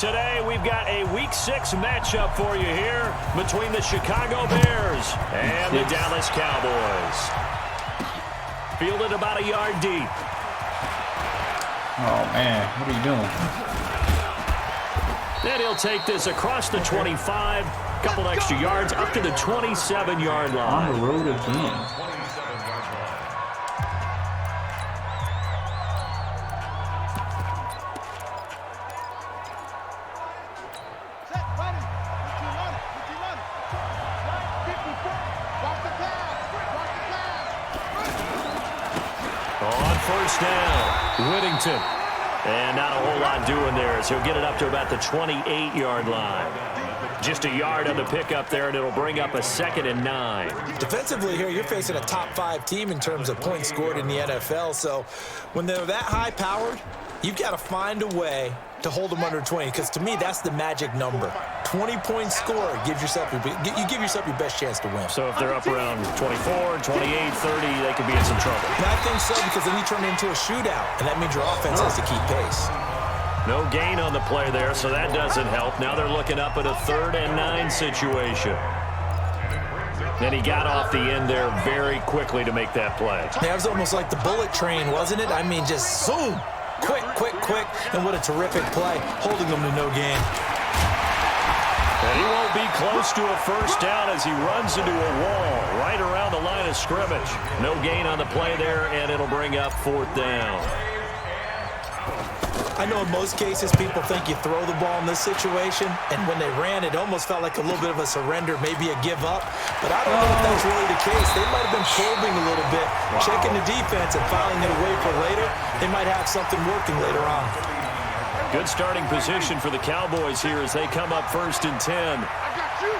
Today, we've got a Week 6 matchup for you here between the Chicago Bears and the Dallas Cowboys. Fielded about a yard deep. Oh, man. What are you doing? Then he'll take this across the 25, couple extra yards, up to the 27-yard line. On the road again. On first down, Whittington. And not a whole lot doing there as he'll get it up to about the 28-yard line. Just a yard on the pickup there, and it'll bring up a 2nd and 9. Defensively here, you're facing a top 5 team in terms of points scored in the NFL. So when they're that high-powered, you've got to find a way to hold them under 20, because to me, that's the magic number. 20 points scored, you give yourself your best chance to win. So if they're up around 24, 28, 30, they could be in some trouble. And I think so, because then you turn it into a shootout, and that means your offense has to keep pace. No gain on the play there, so that doesn't help. Now they're looking up at a 3rd and 9 situation. Then he got off the end there very quickly to make that play. That was almost like the bullet train, wasn't it? I mean, just zoom. Quick, quick, quick, and what a terrific play, holding them to no gain. And he won't be close to a first down as he runs into a wall right around the line of scrimmage. No gain on the play there, and it'll bring up 4th down. I know in most cases people think you throw the ball in this situation, and when they ran, it almost felt like a little bit of a surrender, maybe a give up. But I don't know if that's really the case. They might have been probing a little bit, checking the defense and filing it away for later. They might have something working later on. Good starting position for the Cowboys here as they come up 1st and 10. I got you.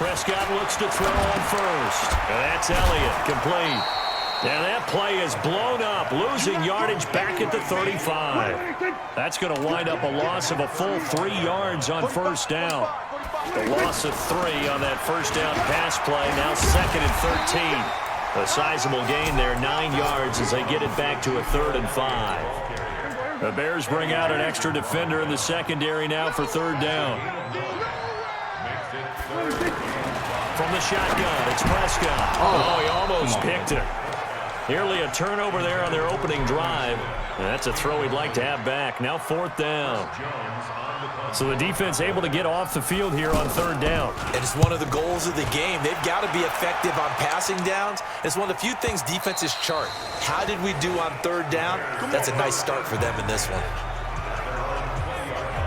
Prescott looks to throw on first. And that's Elliott, complete. And that play is blown up, losing yardage back at the 35. That's going to wind up a loss of a full 3 yards on first down. The loss of 3 on that first down pass play, now 2nd and 13. A sizable gain there, 9 yards as they get it back to a 3rd and 5. The Bears bring out an extra defender in the secondary now for 3rd down. From the shotgun, it's Prescott. Oh, he almost picked it. Nearly a turnover there on their opening drive. And that's a throw he'd like to have back. Now 4th down. So the defense able to get off the field here on 3rd down. And it's one of the goals of the game. They've got to be effective on passing downs. It's one of the few things defenses chart. How did we do on 3rd down? That's a nice start for them in this one.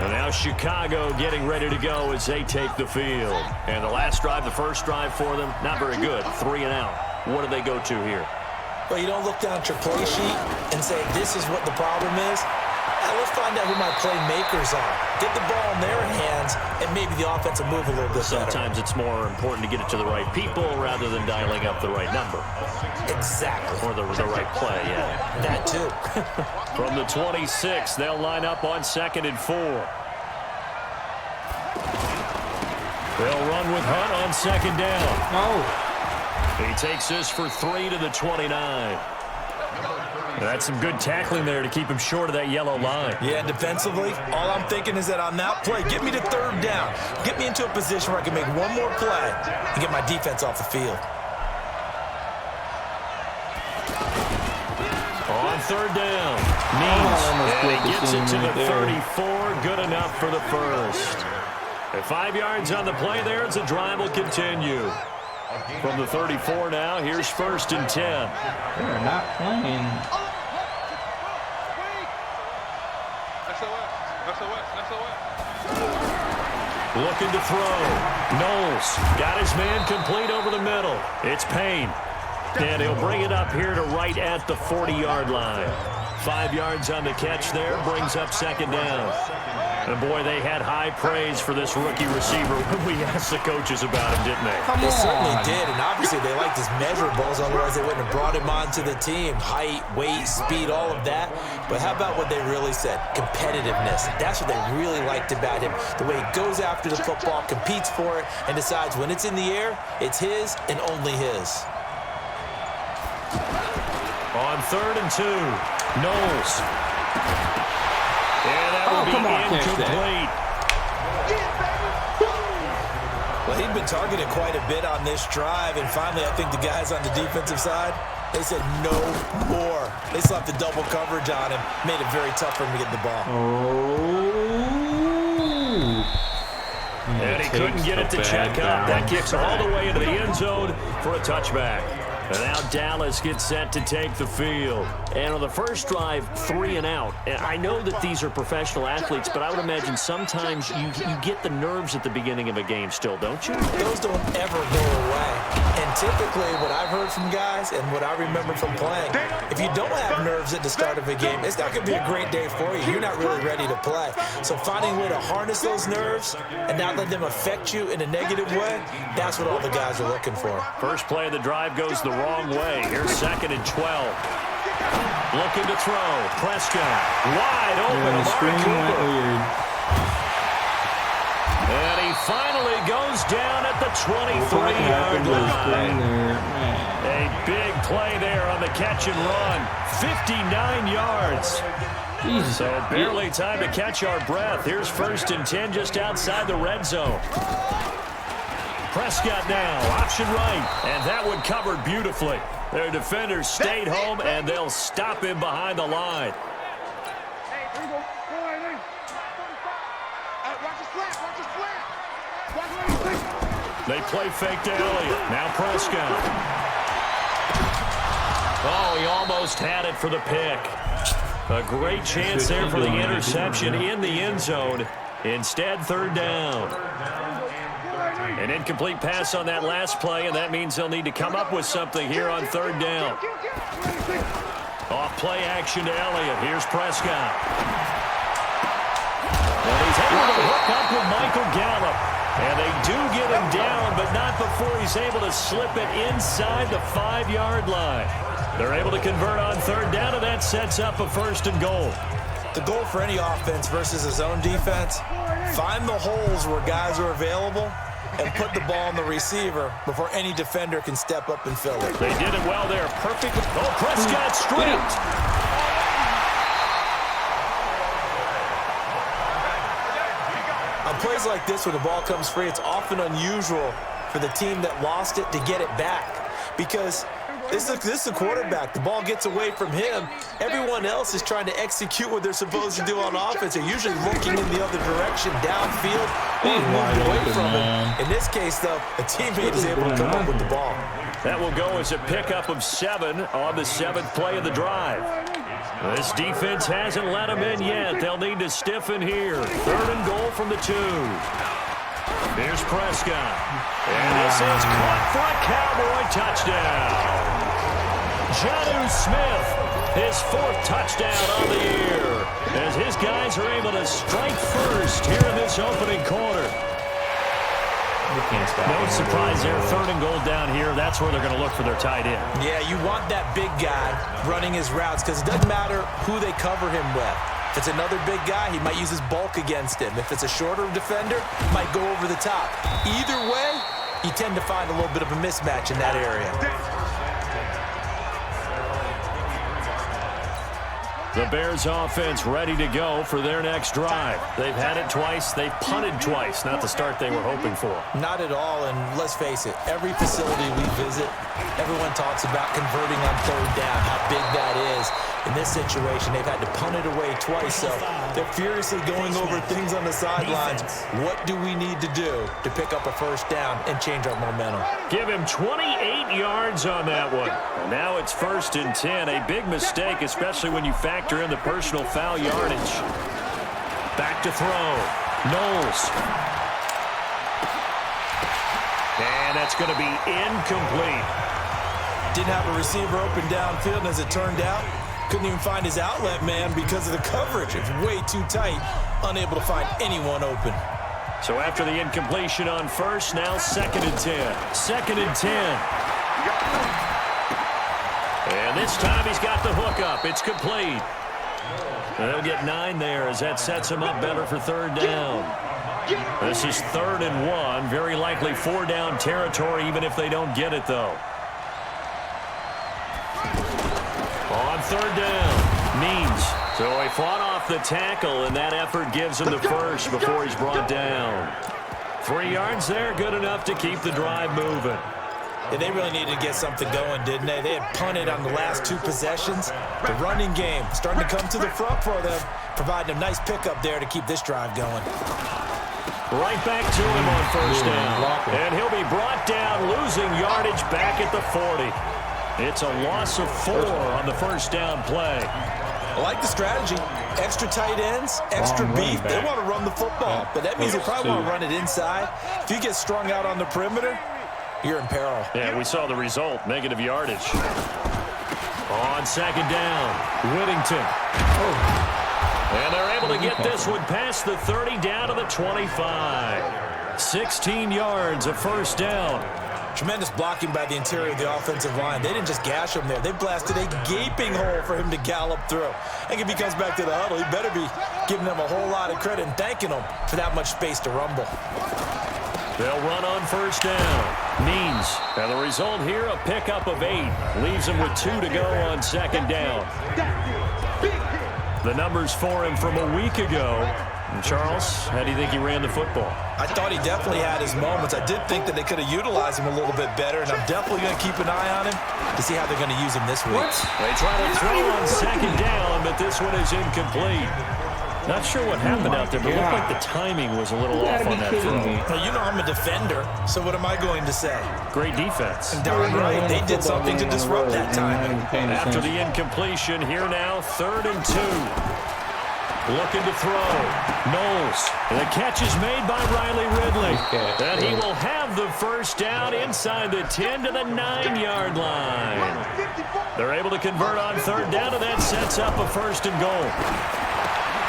And now Chicago getting ready to go as they take the field. And the last drive, the first drive for them, not very good. 3 and out. What do they go to here? Well, you don't look down at your play sheet and say, this is what the problem is. Now, let's find out who my playmakers are. Get the ball in their hands, and maybe the offense will move a little bit better. Sometimes it's more important to get it to the right people rather than dialing up the right number. Exactly. Or the right play, yeah. That too. From the 26, they'll line up on 2nd and 4. They'll run with Hunt on 2nd down. Oh. He takes this for 3 to the 29. That's some good tackling there to keep him short of that yellow line. Yeah, and defensively, all I'm thinking is that on that play, get me to 3rd down. Get me into a position where I can make one more play and get my defense off the field. On 3rd down, Needs, and he gets it to the 34. Good enough for the first. At 5 yards on the play there, as the drive will continue. From the 34 now, here's 1st and 10. They're not playing. Looking to throw. Knowles got his man complete over the middle. It's Payne. And he'll bring it up here to right at the 40-yard line. 5 yards on the catch there, brings up 2nd down. And boy, they had high praise for this rookie receiver when we asked the coaches about him, didn't they? They certainly did, and obviously they liked his measurables, otherwise they wouldn't have brought him onto the team. Height, weight, speed, all of that. But how about what they really said? Competitiveness. That's what they really liked about him. The way he goes after the football, competes for it, and decides when it's in the air, it's his and only his. On 3rd and 2, Knowles Incomplete. Well, he'd been targeted quite a bit on this drive, and finally I think the guys on the defensive side, they said no more. They slapped the double coverage on him, made it very tough for him to get the ball. And he couldn't get it to check up. That kicks all the way into the end zone for a touchback. And now Dallas gets set to take the field. And on the first drive, 3 and out. And I know that these are professional athletes, but I would imagine sometimes you get the nerves at the beginning of a game still, don't you? Those don't ever go away. And typically what I've heard from guys and what I remember from playing, if you don't have nerves at the start of a game, it's not going to be a great day for you. You're not really ready to play. So finding a way to harness those nerves and not let them affect you in a negative way, that's what all the guys are looking for. First play of the drive goes the wrong way. Here's 2nd and 12. Looking to throw. Prescott wide open. The screen went weird. And he finally goes down at the 23-yard line. A big play there on the catch and run. 59 yards. Jesus. So barely time to catch our breath. Here's 1st and 10 just outside the red zone. Prescott now, option right, and that one covered beautifully. Their defenders stayed home, and they'll stop him behind the line. They play fake to Elliott. Now Prescott. Oh, he almost had it for the pick. A great chance there for the interception in the end zone. Instead, 3rd down. An incomplete pass on that last play, and that means they'll need to come up with something here on 3rd down. Off play action to Elliott. Here's Prescott. And he's able to hook up with Michael Gallup. And they do get him down, but not before he's able to slip it inside the 5-yard line. They're able to convert on 3rd down, and that sets up a 1st and goal. The goal for any offense versus a zone defense, find the holes where guys are available and put the ball on the receiver before any defender can step up and fill it. They did it well there. Perfect. Oh, Prescott stripped. On plays like this, when the ball comes free, it's often unusual for the team that lost it to get it back because this is the quarterback. The ball gets away from him. Everyone else is trying to execute what they're supposed to do on offense. They're usually looking in the other direction, downfield, being moved away from him. In this case, though, a teammate is able to come up with the ball. That will go as a pickup of 7 on the 7th play of the drive. This defense hasn't let them in yet. They'll need to stiffen here. 3rd and goal from the 2. Here's Prescott. And this is caught for a Cowboy touchdown. Jonnu Smith, his 4th touchdown on the year, as his guys are able to strike first here in this opening quarter. No surprise there, 3rd and goal down here. That's where they're going to look for their tight end. Yeah, you want that big guy running his routes because it doesn't matter who they cover him with. If it's another big guy, he might use his bulk against him. If it's a shorter defender, he might go over the top. Either way, you tend to find a little bit of a mismatch in that area. The Bears offense ready to go for their next drive. They've had it twice. They've punted twice. Not the start they were hoping for. Not at all, and let's face it, every facility we visit, everyone talks about converting on 3rd down, how big that is. In this situation, they've had to punt it away twice, so they're furiously going over things on the sidelines. What do we need to do to pick up a 1st down and change our momentum? Give him 28 yards on that one. And now it's 1st and 10. A big mistake, especially when you factor in the personal foul yardage. Back to throw. Knowles. And that's going to be incomplete. Didn't have a receiver open downfield, and as it turned out, couldn't even find his outlet man because of the coverage. It's way too tight, unable to find anyone open. So after the incompletion on 1st, now 2nd and 10. 2nd and 10. And this time he's got the hook up. It's complete. And they'll get 9 there as that sets him up better for 3rd down. This is 3rd and 1. Very likely 4-down territory even if they don't get it, though. On 3rd down, Means So he fought off the tackle, and that effort gives him the first before he's brought down. 3 yards there, good enough to keep the drive moving. Yeah, they really needed to get something going, didn't they? They had punted on the last 2 possessions. The running game starting to come to the front for them, providing a nice pickup there to keep this drive going. Right back to him on first down. And he'll be brought down, losing yardage back at the 40. It's a loss of 4 on the first down play. I like the strategy. Extra tight ends, extra beef. They want to run the football, but that means they probably want to run it inside. If you get strung out on the perimeter, you're in peril. Yeah, we saw the result, negative yardage. On second down, Whittington. And they're able to get this one past the 30 down to the 25. 16 yards of first down. Tremendous blocking by the interior of the offensive line. They didn't just gash him there. They blasted a gaping hole for him to gallop through. I think if he comes back to the huddle, he better be giving them a whole lot of credit and thanking them for that much space to rumble. They'll run on first down. Means. And the result here, a pickup of 8. Leaves him with 2 to go on second down. The numbers for him from a week ago. And Charles, how do you think he ran the football? I thought he definitely had his moments. I did think that they could have utilized him a little bit better, and I'm definitely going to keep an eye on him to see how they're going to use him this week. They try to throw on second down, but this one is incomplete. Not sure what happened out there, but it looked like the timing was a little off on that throw. Well, you know I'm a defender, so what am I going to say? Great defense. Darn right. They did something to disrupt that timing. After the incompletion, here now, 3rd and 2. Looking to throw. Knowles. The catch is made by Riley Ridley. And he will have the first down inside the 10 to the 9-yard line. They're able to convert on 3rd down, and that sets up a 1st and goal.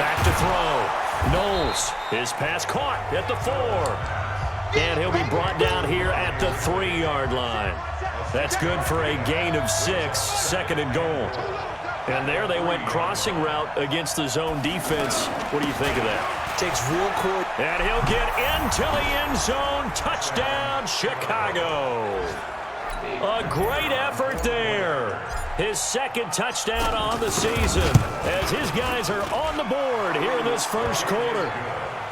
Back to throw. Knowles. His pass caught at the 4. And he'll be brought down here at the 3-yard line. That's good for a gain of 6, 2nd and goal. And there they went crossing route against the zone defense. What do you think of that? Takes real cool. And he'll get into the end zone. Touchdown, Chicago. A great effort there. His 2nd touchdown on the season as his guys are on the board here in this first quarter.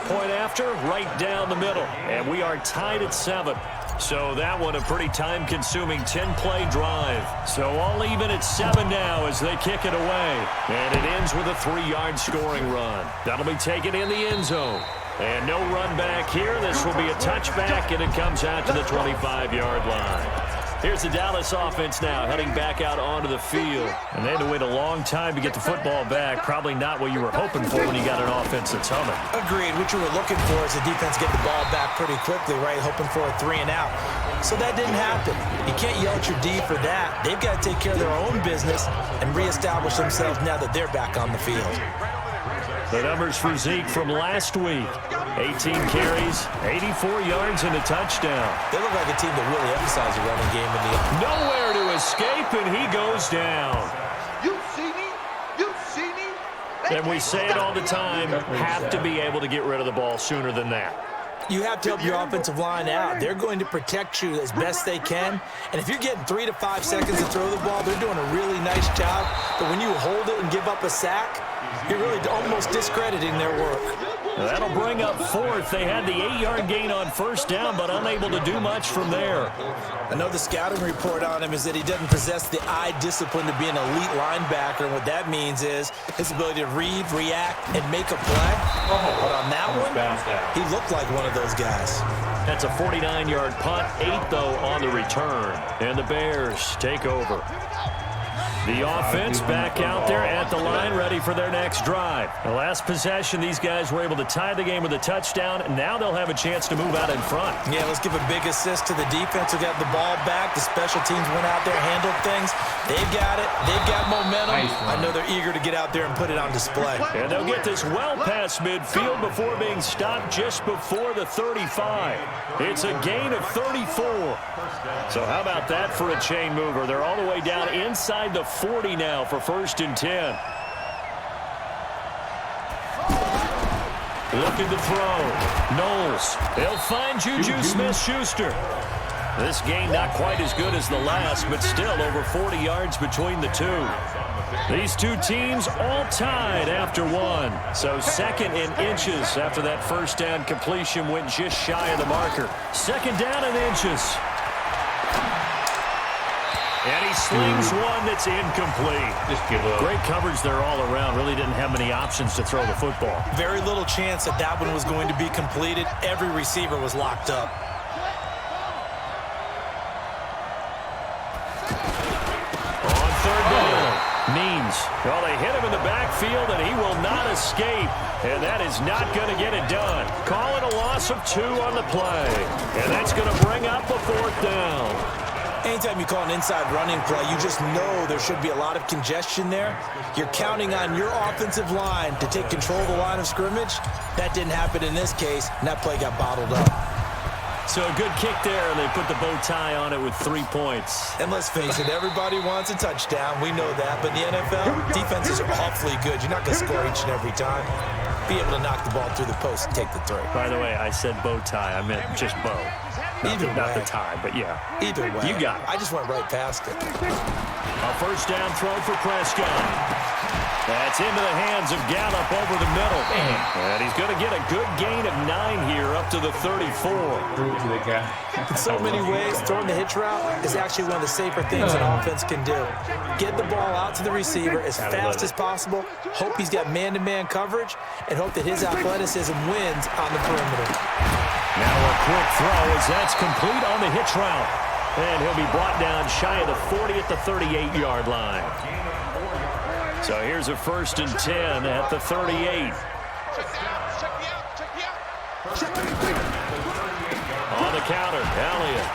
Point after, right down the middle. And we are tied at 7. So that one a pretty time-consuming 10-play drive. So all even at 7 now as they kick it away. And it ends with a 3-yard scoring run. That'll be taken in the end zone. And no run back here. This will be a touchback, and it comes out to the 25-yard line. Here's the Dallas offense now heading back out onto the field. And they had to wait a long time to get the football back. Probably not what you were hoping for when you got an offense that's humming. Agreed. What you were looking for is the defense get the ball back pretty quickly, right? Hoping for a 3 and out. So that didn't happen. You can't yell at your D for that. They've got to take care of their own business and reestablish themselves now that they're back on the field. The numbers for Zeke from last week. 18 carries, 84 yards, and a touchdown. They look like a team that really emphasizes the running game in the end. Nowhere to escape, and he goes down. You see me? You see me? And we say it all the time, have to be able to get rid of the ball sooner than that. You have to help your offensive line out. They're going to protect you as best they can. And if you're getting 3 to 5 seconds to throw the ball, they're doing a really nice job. But when you hold it and give up a sack, you're really almost discrediting their work. That'll bring up 4th. They had the 8-yard gain on first down, but unable to do much from there. I know the scouting report on him is that he doesn't possess the eye discipline to be an elite linebacker. And what that means is his ability to read, react, and make a play. But on that one, he looked like one of those guys. That's a 49-yard punt, 8, though, on the return. And the Bears take over. The offense back out there at the line, ready for their next drive. The last possession, these guys were able to tie the game with a touchdown, and now they'll have a chance to move out in front. Yeah, let's give a big assist to the defense who got the ball back. The special teams went out there, handled things. They've got it. They've got momentum. I know they're eager to get out there and put it on display. And they'll get this well past midfield before being stopped just before the 35. It's a gain of 34. So how about that for a chain mover? They're all the way down inside the 40 now for 1st and 10. Looking to throw. Knowles. They'll find Juju Smith-Schuster. This game not quite as good as the last, but still over 40 yards between the two. These two teams all tied after one. So second in inches after that first down completion went just shy of the marker. Second down in inches. And he slings one that's incomplete. Just give up. Great coverage there all around. Really didn't have many options to throw the football. Very little chance that that one was going to be completed. Every receiver was locked up. On third down, Means. Well, they hit him in the backfield, and he will not escape. And that is not going to get it done. Call it a loss of 2 on the play. And that's going to bring up a 4th down. Anytime you call an inside running play, you just know there should be a lot of congestion there. You're counting on your offensive line to take control of the line of scrimmage. That didn't happen in this case, and that play got bottled up. So a good kick there, and they put the bow tie on it with 3 points. And let's face it, everybody wants a touchdown. We know that. But in the NFL, defenses are awfully good. You're not going to score each and every time. Be able to knock the ball through the post and take the 3. By the way, I said bow tie. I meant just bow. Not the tie, but yeah. Either way. You got it. I just went right past it. A first down throw for Prescott. That's into the hands of Gallup over the middle. And he's going to get a good gain of 9 here up to the 34. Threw it to the guy. In so many ways, throwing the hitch route is actually one of the safer things an offense can do. Get the ball out to the receiver as fast as possible, hope he's got man-to-man coverage, and hope that his athleticism wins on the perimeter. Now a quick throw as that's complete on the hitch route. And he'll be brought down shy of the 40 at the 38-yard line. So here's a 1st and 10 at the 38. On the counter, Elliott.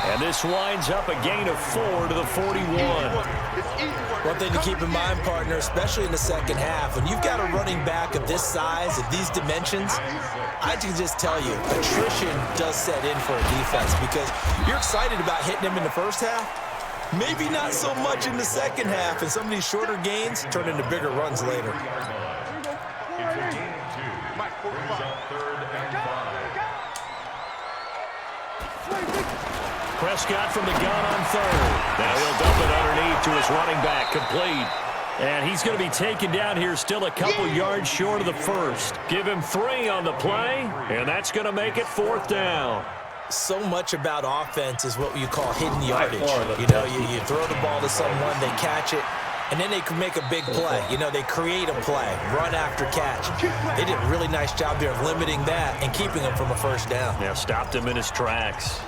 And this winds up a gain of 4 to the 41. One thing to keep in mind, partner, especially in the second half, when you've got a running back of this size, of these dimensions, I can just tell you, attrition does set in for a defense because you're excited about hitting him in the first half. Maybe not so much in the second half, and some of these shorter gains turn into bigger runs later. Prescott from the gun on 3rd. Now he'll dump it underneath to his running back, complete. And he's going to be taken down here still a couple yards short of the 1st. Give him 3 on the play, and that's going to make it 4th down. So much about offense is what you call hidden yardage. You know, you throw the ball to someone, they catch it, and then they can make a big play. You know, they create a play, run after catch. They did a really nice job there of limiting that and keeping him from a first down. Yeah, stopped him in his tracks.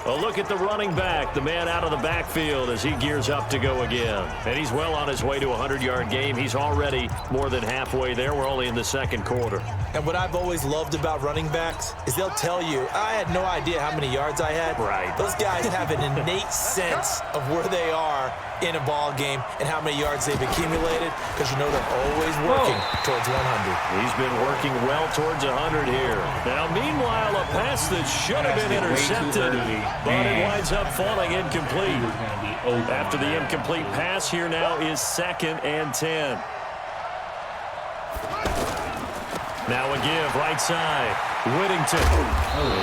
Well, look at the running back, the man out of the backfield as he gears up to go again. And he's well on his way to a 100-yard game. He's already more than halfway there. We're only in the second quarter. And what I've always loved about running backs is they'll tell you, I had no idea how many yards I had. Right. Those guys have an innate sense of where they are in a ball game and how many yards they've accumulated because you know they're always working towards 100. He's been working well towards 100 here. Now, meanwhile, a pass that should have been intercepted, but it winds up falling incomplete. After the incomplete pass, here now is 2nd and 10. Now a give, right side. Whittington.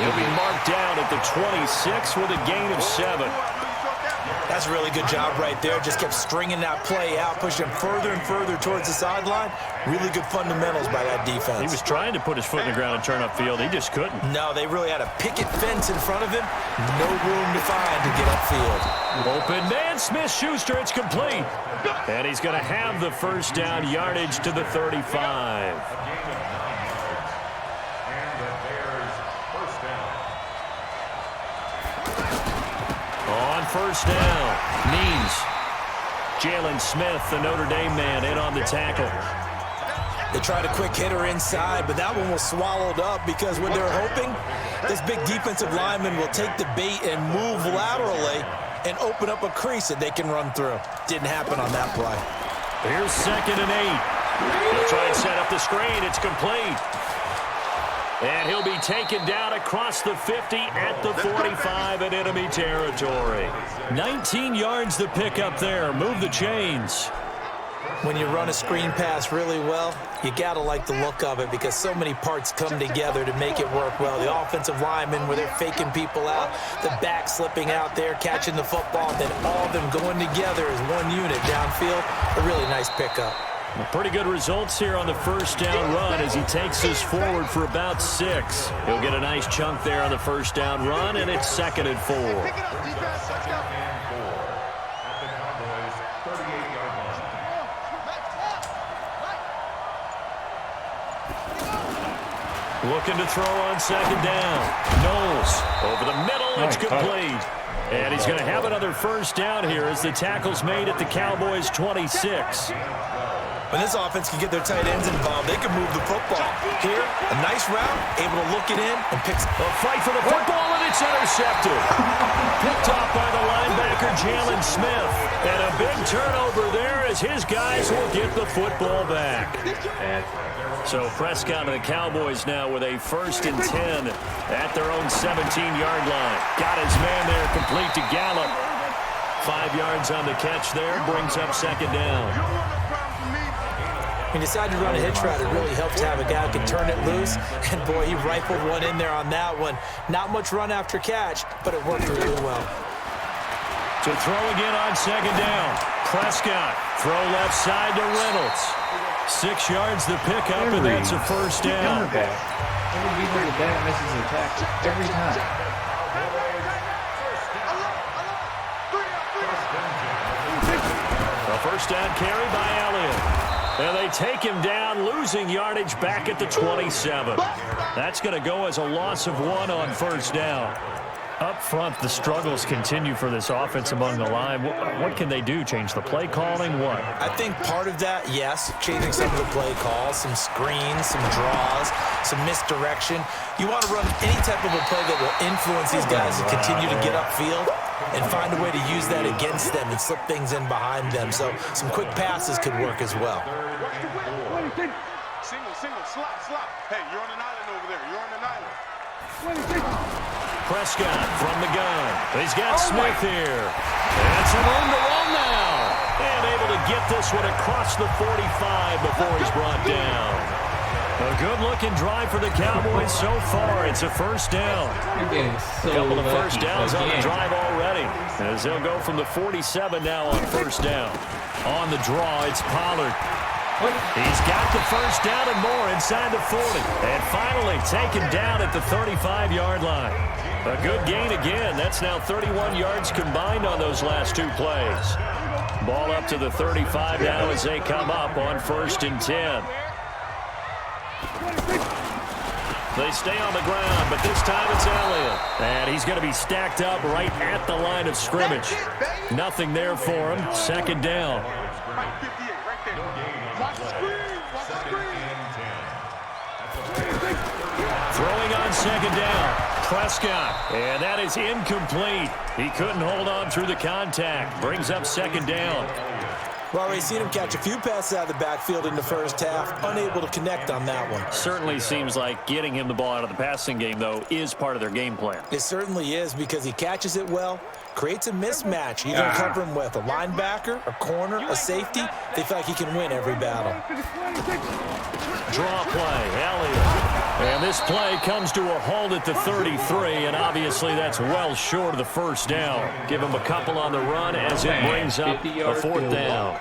He'll be marked down at the 26 with a gain of 7. That's a really good job right there. Just kept stringing that play out, pushing him further and further towards the sideline. Really good fundamentals by that defense. He was trying to put his foot in the ground and turn upfield. He just couldn't. No, they really had a picket fence in front of him. No room to find to get upfield. Open man, Smith-Schuster, it's complete. And he's going to have the first down, yardage to the 35. On first down, Means. Jalen Smith, the Notre Dame man, in on the tackle. They tried a quick hitter inside, but that one was swallowed up because what they're hoping, this big defensive lineman will take the bait and move laterally and open up a crease that they can run through. Didn't happen on that play. Here's 2nd and 8. He'll try and set up the screen. It's complete. And he'll be taken down across the 50 at the 45 in enemy territory. 19 yards to pick up there. Move the chains. When you run a screen pass really well, you got to like the look of it because so many parts come together to make it work well. The offensive linemen, where they're faking people out, the back slipping out there, catching the football, then all of them going together as one unit downfield. A really nice pickup. Pretty good results here on the first down run as he takes us forward for about 6. He'll get a nice chunk there on the first down run, and it's 2nd and 4. Looking to throw on 2nd down. Knowles over the middle. It's complete. And he's going to have another first down here as the tackle's made at the Cowboys' 26. When this offense can get their tight ends involved, they can move the football. Here, a nice route, able to look it in and pick. A fight for the football, and it's intercepted. Picked off by the linebacker, Jalen Smith. And a big turnover there as his guys will get the football back. So Prescott and the Cowboys now with a 1st and 10 at their own 17-yard line. Got his man there, complete to Gallup. 5 yards on the catch there, brings up 2nd down. He decided to run a hitch route. It really helped to have a guy who can turn it loose. And, boy, he rifled one in there on that one. Not much run after catch, but it worked really well. To throw again on 2nd down. Prescott, throw left side to Reynolds. 6 yards the pickup, and that's a first down. Every defensive back misses the tackle every time. A first down carry by Elliott. And they take him down, losing yardage back at the 27. That's going to go as a loss of 1 on first down. Up front, the struggles continue for this offense among the line. What can they do? Change the play calling? What? I think part of that, yes, changing some of the play calls, some screens, some draws, some misdirection. You want to run any type of a play that will influence these guys to continue to get upfield and find a way to use that against them and slip things in behind them. So some quick passes could work as well. Single, slot. Hey, you're on an island over there. You're on an island. Prescott from the gun. He's got Smith here. And some room to run now. And able to get this one across the 45 before he's brought down. A good-looking drive for the Cowboys so far. It's a first down. So a couple of first downs on the again. drive already. As they'll go from the 47 now on first down. On the draw, it's Pollard. He's got the first down and more inside the 40. And finally taken down at the 35-yard line. A good gain again. That's now 31 yards combined on those last 2 plays. Ball up to the 35 now as they come up on 1st and 10. They stay on the ground, but this time it's Elliott. And he's going to be stacked up right at the line of scrimmage. Nothing there for him. 2nd down. Throwing on 2nd down. Prescott. And that is incomplete. He couldn't hold on through the contact. Brings up 2nd down. Well, we've seen him catch a few passes out of the backfield in the first half. Unable to connect on that one. Certainly seems like getting him the ball out of the passing game, though, is part of their game plan. It certainly is because he catches it well, creates a mismatch. You're going to cover him with a linebacker, a corner, a safety. They feel like he can win every battle. Draw play, Elliott. And this play comes to a halt at the 33, and obviously that's well short of the first down. Give him a couple on the run as it brings up a 4th down.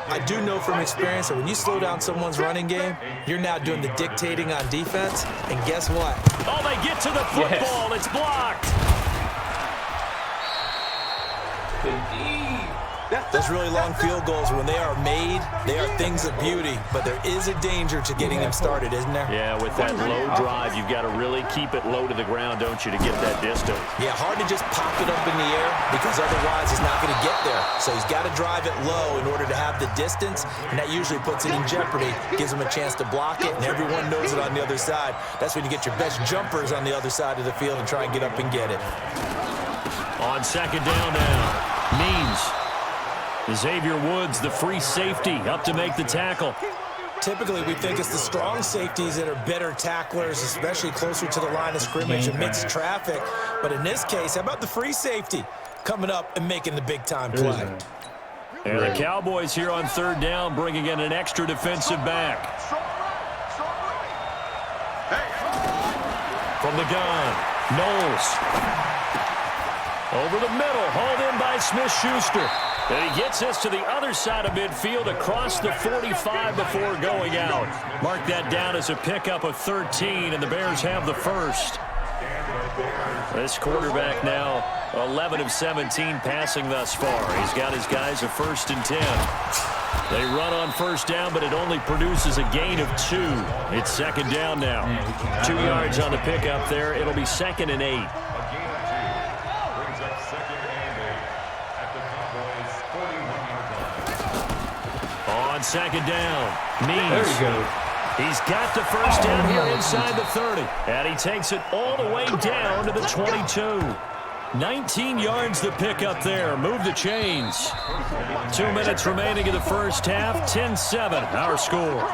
I do know from experience that when you slow down someone's running game, you're now doing the dictating on defense, and guess what? Oh, they get to the football. It's blocked. Those really long field goals, when they are made, they are things of beauty, but there is a danger to getting them started, isn't there? Yeah, with that low drive, you've got to really keep it low to the ground, don't you, to get that distance. Yeah, hard to just pop it up in the air because otherwise he's not going to get there. So he's got to drive it low in order to have the distance, and that usually puts it in jeopardy, gives him a chance to block it, and everyone knows it on the other side. That's when you get your best jumpers on the other side of the field and try and get up and get it. On 2nd down now, Means. Xavier Woods, the free safety, up to make the tackle. Typically, we think it's the strong safeties that are better tacklers, especially closer to the line of scrimmage amidst traffic. But in this case, how about the free safety coming up and making the big-time play? And the Cowboys here on third down bringing in an extra defensive back. From the gun, Knowles. Over the middle, hauled in by Smith-Schuster. And he gets us to the other side of midfield across the 45 before going out. Mark that down as a pickup of 13, and the Bears have the first. This quarterback now 11 of 17 passing thus far. He's got his guys a 1st and 10. They run on first down, but it only produces a gain of 2. It's second down now. 2 yards on the pickup there. It'll be 2nd and 8. On second down, Means. There you go. He's got the first down here inside the 30. And he takes it all the way down to the 22. 19 yards the pickup there. Move the chains. 2 minutes remaining in the first half. 10-7 our score.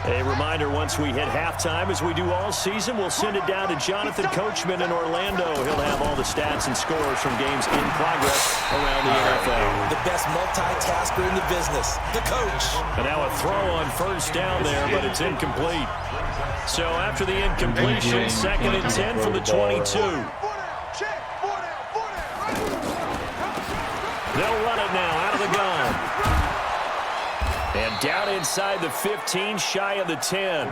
A reminder, once we hit halftime, as we do all season, we'll send it down to Jonathan Coachman in Orlando. He'll have all the stats and scores from games in progress around the NFL. The best multitasker in the business, the coach. And now a throw on first down there, but it's incomplete. So after the incompletion, 2nd and 10 from the 22. They'll run it now out of the gun. And down inside the 15, shy of the 10.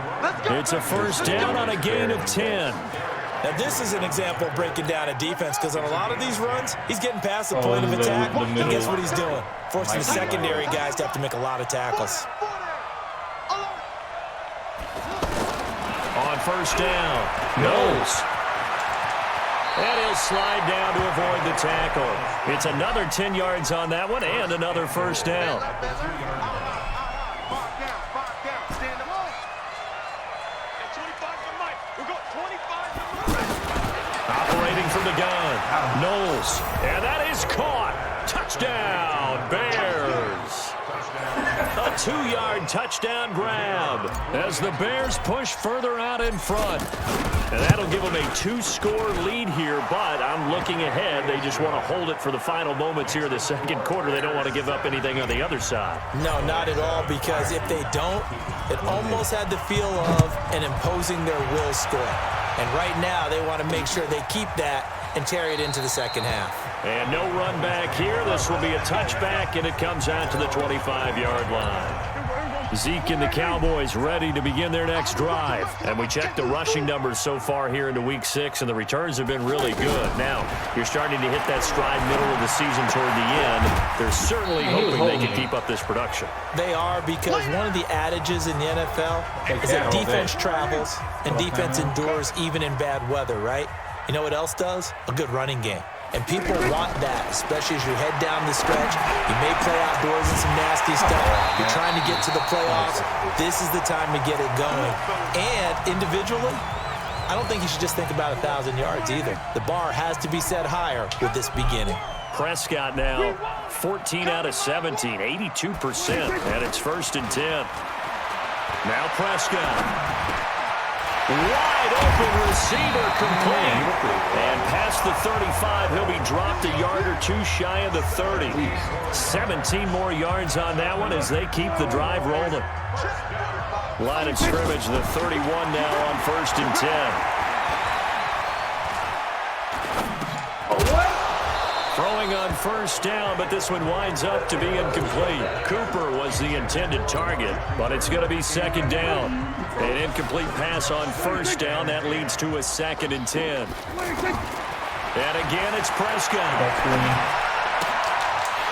It's a first down on a gain of 10. Now, this is an example of breaking down a defense, because on a lot of these runs, he's getting past the point of attack, and guess what he's doing? Forcing the secondary guys to have to make a lot of tackles. On first down, Knowles. And he'll slide down to avoid the tackle. It's another 10 yards on that one, and another first down. Operating from the gun, Knowles. And that is caught. Touchdown, Bears. A 2-yard touchdown grab as the Bears push further out in front. And that'll give them a 2-score lead here, but I'm looking ahead. They just want to hold it for the final moments here in the second quarter. They don't want to give up anything on the other side. No, not at all, because if they don't, it almost had the feel of an imposing their will score. And right now, they want to make sure they keep that and carry it into the second half. And no run back here. This will be a touchback, and it comes out to the 25-yard line. Zeke and the Cowboys ready to begin their next drive. And we check the rushing numbers so far here into Week 6, and the returns have been really good. Now, you're starting to hit that stride middle of the season toward the end. They're certainly hoping they can keep up this production. They are, because one of the adages in the NFL is that defense travels and defense endures even in bad weather, right? You know what else does? A good running game. And people want that, especially as you head down the stretch. You may play outdoors in some nasty stuff. You're trying to get to the playoffs. This is the time to get it going. And individually, I don't think you should just think about 1,000 yards either. The bar has to be set higher with this beginning. Prescott now, 14 out of 17, 82%. And it's 1st and 10. Now Prescott. Wide open receiver complete. And past the 35, he'll be dropped a yard or 2 shy of the 30. 17 more yards on that one as they keep the drive rolling. Line of scrimmage, the 31 now on 1st and 10. Throwing on first down, but this one winds up to be incomplete. Cooper was the intended target, but it's going to be 2nd down. An incomplete pass on first down. That leads to a 2nd and 10. And again, it's Prescott.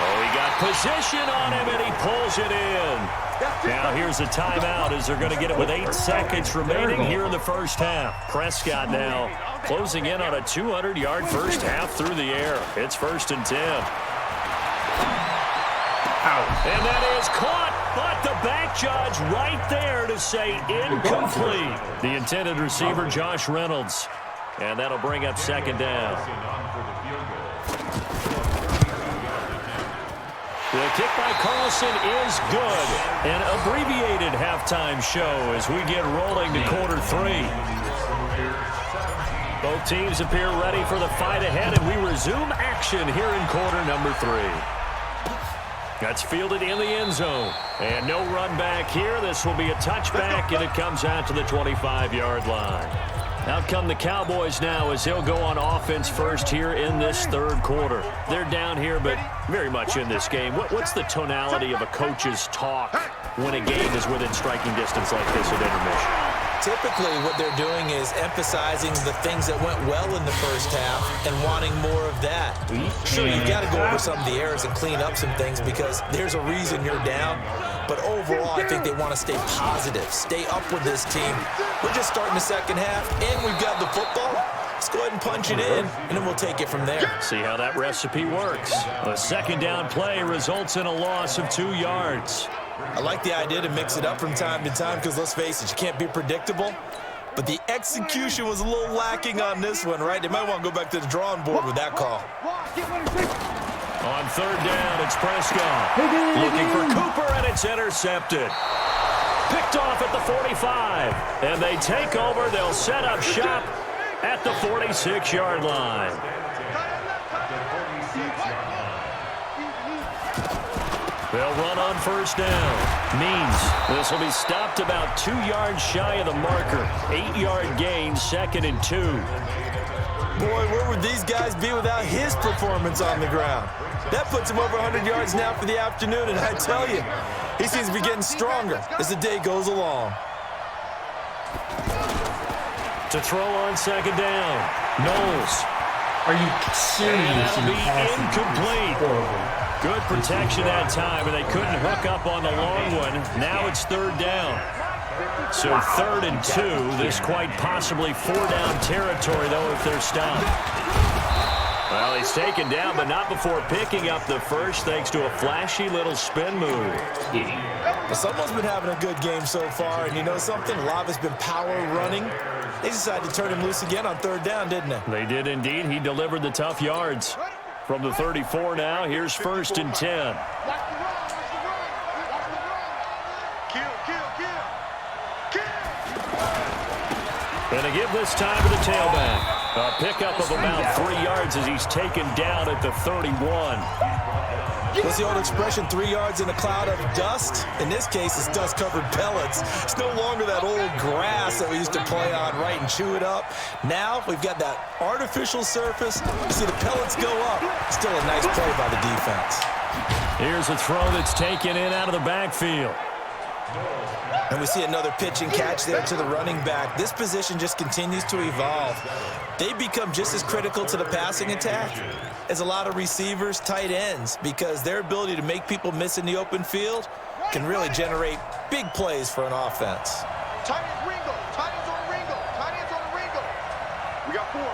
Oh, he got position on him, and he pulls it in. Now here's a timeout as they're going to get it with 8 seconds remaining here in the first half. Prescott now closing in on a 200-yard first half through the air. It's 1st and 10. And that is caught, but the back judge right there to say incomplete. The intended receiver, Josh Reynolds. And that'll bring up 2nd down. The kick by Carlson is good. An abbreviated halftime show as we get rolling to quarter 3. Both teams appear ready for the fight ahead, and we resume action here in quarter number 3. That's fielded in the end zone. And no run back here. This will be a touchback, and it comes out to the 25-yard line. Out come the Cowboys now as they'll go on offense first here in this third quarter. They're down here, but very much in this game. What's the tonality of a coach's talk when a game is within striking distance like this at intermission? Typically, what they're doing is emphasizing the things that went well in the first half and wanting more of that. Sure, you've got to go over some of the errors and clean up some things because there's a reason you're down. But overall, I think they want to stay positive, stay up with this team. We're just starting the second half, and we've got the football. Let's go ahead and punch it in, and then we'll take it from there. See how that recipe works. A second down play results in a loss of 2 yards. I like the idea to mix it up from time to time because, let's face it, you can't be predictable. But the execution was a little lacking on this one, right? They might want to go back to the drawing board with that call. On third down, it's Prescott. Looking for Cooper, and it's intercepted. Picked off at the 45. And they take over. They'll set up shop at the 46-yard line. They'll run on first down. Means this will be stopped about 2 yards shy of the marker. 8-yard gain, 2nd and 2. Boy, where would these guys be without his performance on the ground? That puts him over 100 yards now for the afternoon, and I tell you, he seems to be getting stronger as the day goes along. To throw on second down. Knowles. Are you serious? That'll be incomplete. Good protection that time, and they couldn't hook up on the long one. Now it's third down. So 3rd and 2. This quite possibly 4-down territory, though, if they're stopped. Well, he's taken down, but not before picking up the first, thanks to a flashy little spin move. Well, someone's been having a good game so far, and you know something? A lot has been power running. They decided to turn him loose again on third down, didn't they? They did indeed. He delivered the tough yards. From the 34 now, here's 1st and 10. And a give this time to the tailback. A pickup of about 3 yards as he's taken down at the 31. What's the old expression, 3 yards in a cloud of dust? In this case, it's dust-covered pellets. It's no longer that old grass that we used to play on, right, and chew it up. Now we've got that artificial surface. You see the pellets go up. Still a nice play by the defense. Here's a throw that's taken in out of the backfield. And we see another pitch and catch there to the running back. This position just continues to evolve. They become just as critical to the passing attack as a lot of receivers, tight ends, because their ability to make people miss in the open field can really generate big plays for an offense. Tight end Ringo. Tight ends on Ringo. Tight ends on Ringo. We got 4.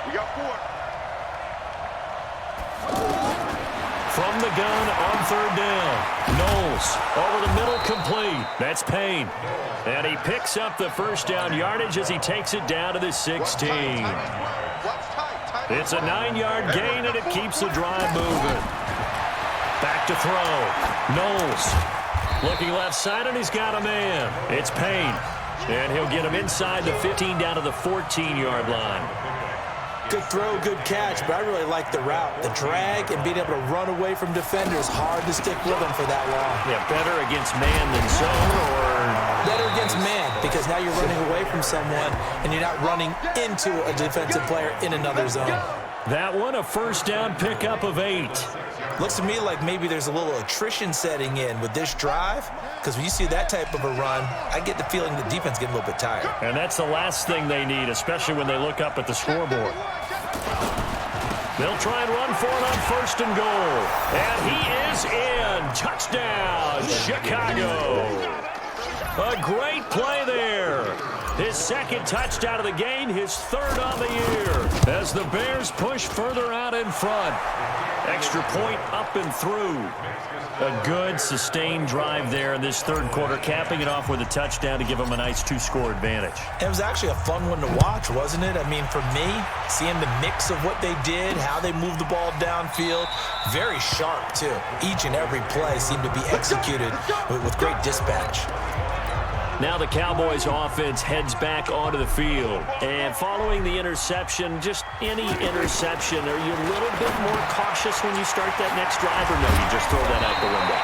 We got 4. From the gun on third down. Knowles over the middle, complete. That's Payne. And he picks up the first down yardage as he takes it down to the 16. It's a 9-yard gain, and it keeps the drive moving. Back to throw. Knowles looking left side, and he's got a man. It's Payne. And he'll get him inside the 15 down to the 14-yard line. Good throw, good catch, but I really like the route. The drag and being able to run away from defenders, hard to stick with them for that long. Yeah, better against man than zone, or? Better against man, because now you're running away from someone and you're not running into a defensive player in another zone. That one, a first down pickup of 8. Looks to me like maybe there's a little attrition setting in with this drive, because when you see that type of a run, I get the feeling the defense getting a little bit tired. And that's the last thing they need, especially when they look up at the scoreboard. They'll try and run for it on 1st and goal. And he is in. Touchdown, Chicago. A great play there. His 2nd touchdown of the game, his 3rd on the year. As the Bears push further out in front. Extra point up and through. A good, sustained drive there in this third quarter, capping it off with a touchdown to give them a nice 2-score advantage. It was actually a fun one to watch, wasn't it? I mean, for me, seeing the mix of what they did, how they moved the ball downfield, very sharp, too. Each and every play seemed to be executed with great dispatch. Now the Cowboys offense heads back onto the field. And following the interception, just any interception, are you a little bit more cautious when you start that next drive, or no, you just throw that out the window?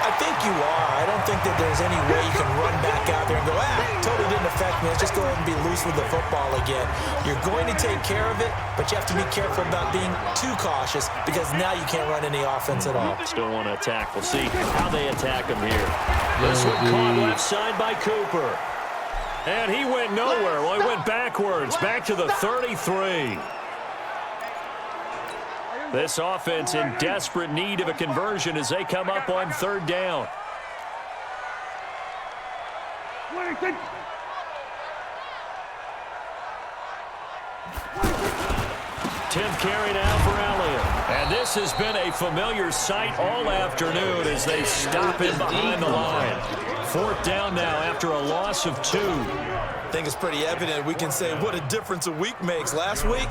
I think you are. I don't think that there's any way you can run back out there and go, totally didn't affect me. Let's just go ahead and be loose with the football again. You're going to take care of it, but you have to be careful about being too cautious because now you can't run any offense at all. Still want to attack. We'll see how they attack him here. This one caught left side by Cooper. And he went nowhere. Well, he went backwards, back to the 33. This offense in desperate need of a conversion as they come up on third down. Tenth carry now for Elliott. And this has been a familiar sight all afternoon as they stop him behind the line. Fourth down now after a loss of 2. I think it's pretty evident. We can say what a difference a week makes. Last week,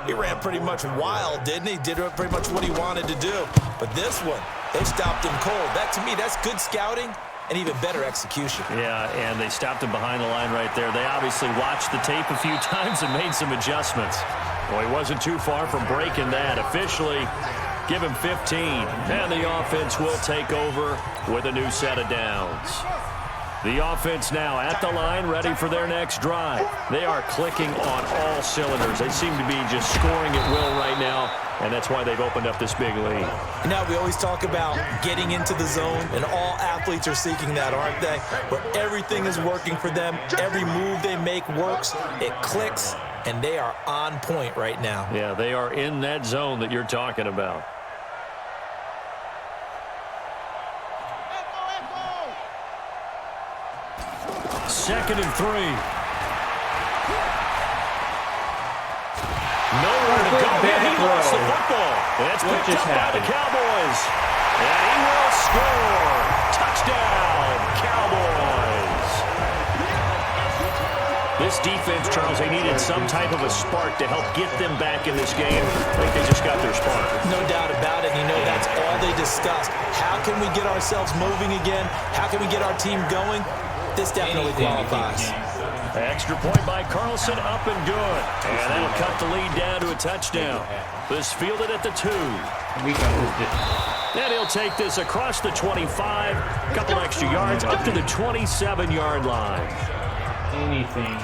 he ran pretty much wild, didn't he? Did pretty much what he wanted to do. But this one, they stopped him cold. That, to me, that's good scouting and even better execution. Yeah, and they stopped him behind the line right there. They obviously watched the tape a few times and made some adjustments. Well, he wasn't too far from breaking that. Officially, give him 15. And the offense will take over with a new set of downs. The offense now at the line, ready for their next drive. They are clicking on all cylinders. They seem to be just scoring at will right now, and that's why they've opened up this big lead. Now, we always talk about getting into the zone, and all athletes are seeking that, aren't they? Where everything is working for them. Every move they make works. It clicks, and they are on point right now. Yeah, they are in that zone that you're talking about. Second and 3. Nowhere to go. He lost the football. That's picked up by the Cowboys. And he will score. Touchdown, Cowboys. This defense, Charles, they needed some type of a spark to help get them back in this game. I think they just got their spark. No doubt about it. You know, that's all they discussed. How can we get ourselves moving again? How can we get our team going? This definitely qualifies. Extra point by Carlson, up and good. And that'll cut the lead down to a touchdown. This fielded at the 2. And he'll take this across the 25. A couple extra yards up to the 27-yard line. Anything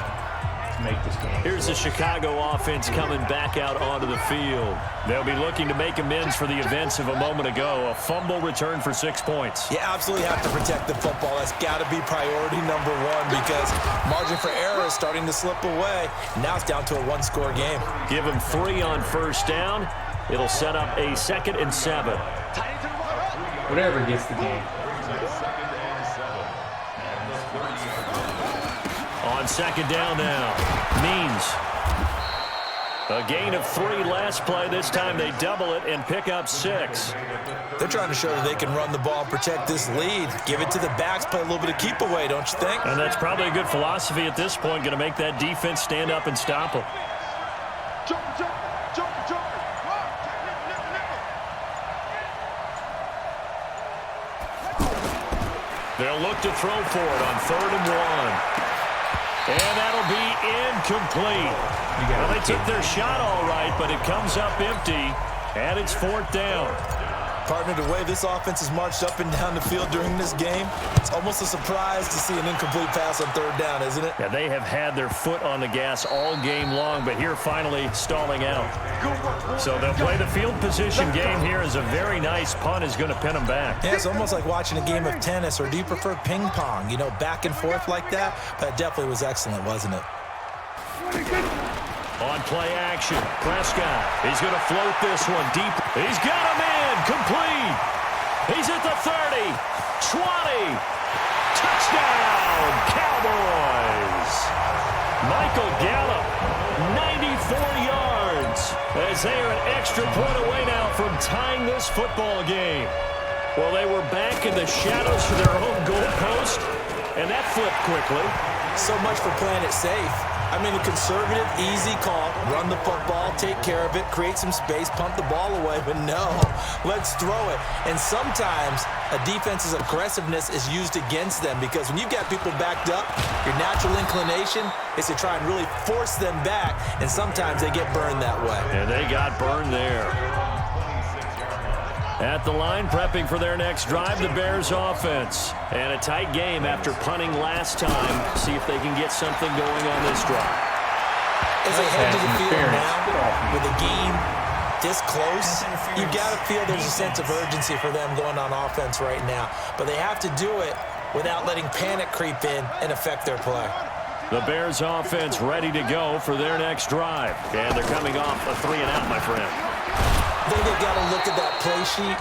to make this game. Here's the Chicago offense coming back out onto the field. They'll be looking to make amends for the events of a moment ago. A fumble return for 6 points. You absolutely have to protect the football. That's got to be priority number 1 because margin for error is starting to slip away. Now it's down to a 1-score game. Give them 3 on first down. It'll set up a 2nd and 7. Whatever gets the game. On second down now, Means. A gain of 3 last play. This time they double it and pick up 6. They're trying to show that they can run the ball and protect this lead. Give it to the backs, play a little bit of keep away, don't you think? And that's probably a good philosophy at this point, going to make that defense stand up and stop them. They'll look to throw for it on 3rd and 1. And that'll be incomplete. Well, they took their shot all right, but it comes up empty, and it's 4th down. Partner, the way this offense has marched up and down the field during this game, it's almost a surprise to see an incomplete pass on 3rd down, isn't it? Yeah, they have had their foot on the gas all game long, but here finally stalling out. So they'll play the field position game here as a very nice punt is going to pin them back. Yeah, it's almost like watching a game of tennis, or do you prefer ping pong? You know, back and forth like that? But it definitely was excellent, wasn't it? On play action, Prescott. He's going to float this one deep. He's got him in, complete. He's at the 30, 20. Touchdown, Cowboys. Michael Gallup, 94 yards, as they are an extra point away now from tying this football game. Well, they were back in the shadows for their own goal post, and that flipped quickly. So much for playing it safe. I mean, a conservative, easy call. Run the football, take care of it, create some space, pump the ball away. But no, let's throw it. And sometimes a defense's aggressiveness is used against them because when you've got people backed up, your natural inclination is to try and really force them back, and sometimes they get burned that way. And they got burned there. At the line, prepping for their next drive, the Bears offense. And a tight game after punting last time. See if they can get something going on this drive. As they head to the field now, with the game this close, you've got to feel there's a sense of urgency for them going on offense right now. But they have to do it without letting panic creep in and affect their play. The Bears offense ready to go for their next drive. And they're coming off a 3-and-out, my friend. I think they've got to look at that play sheet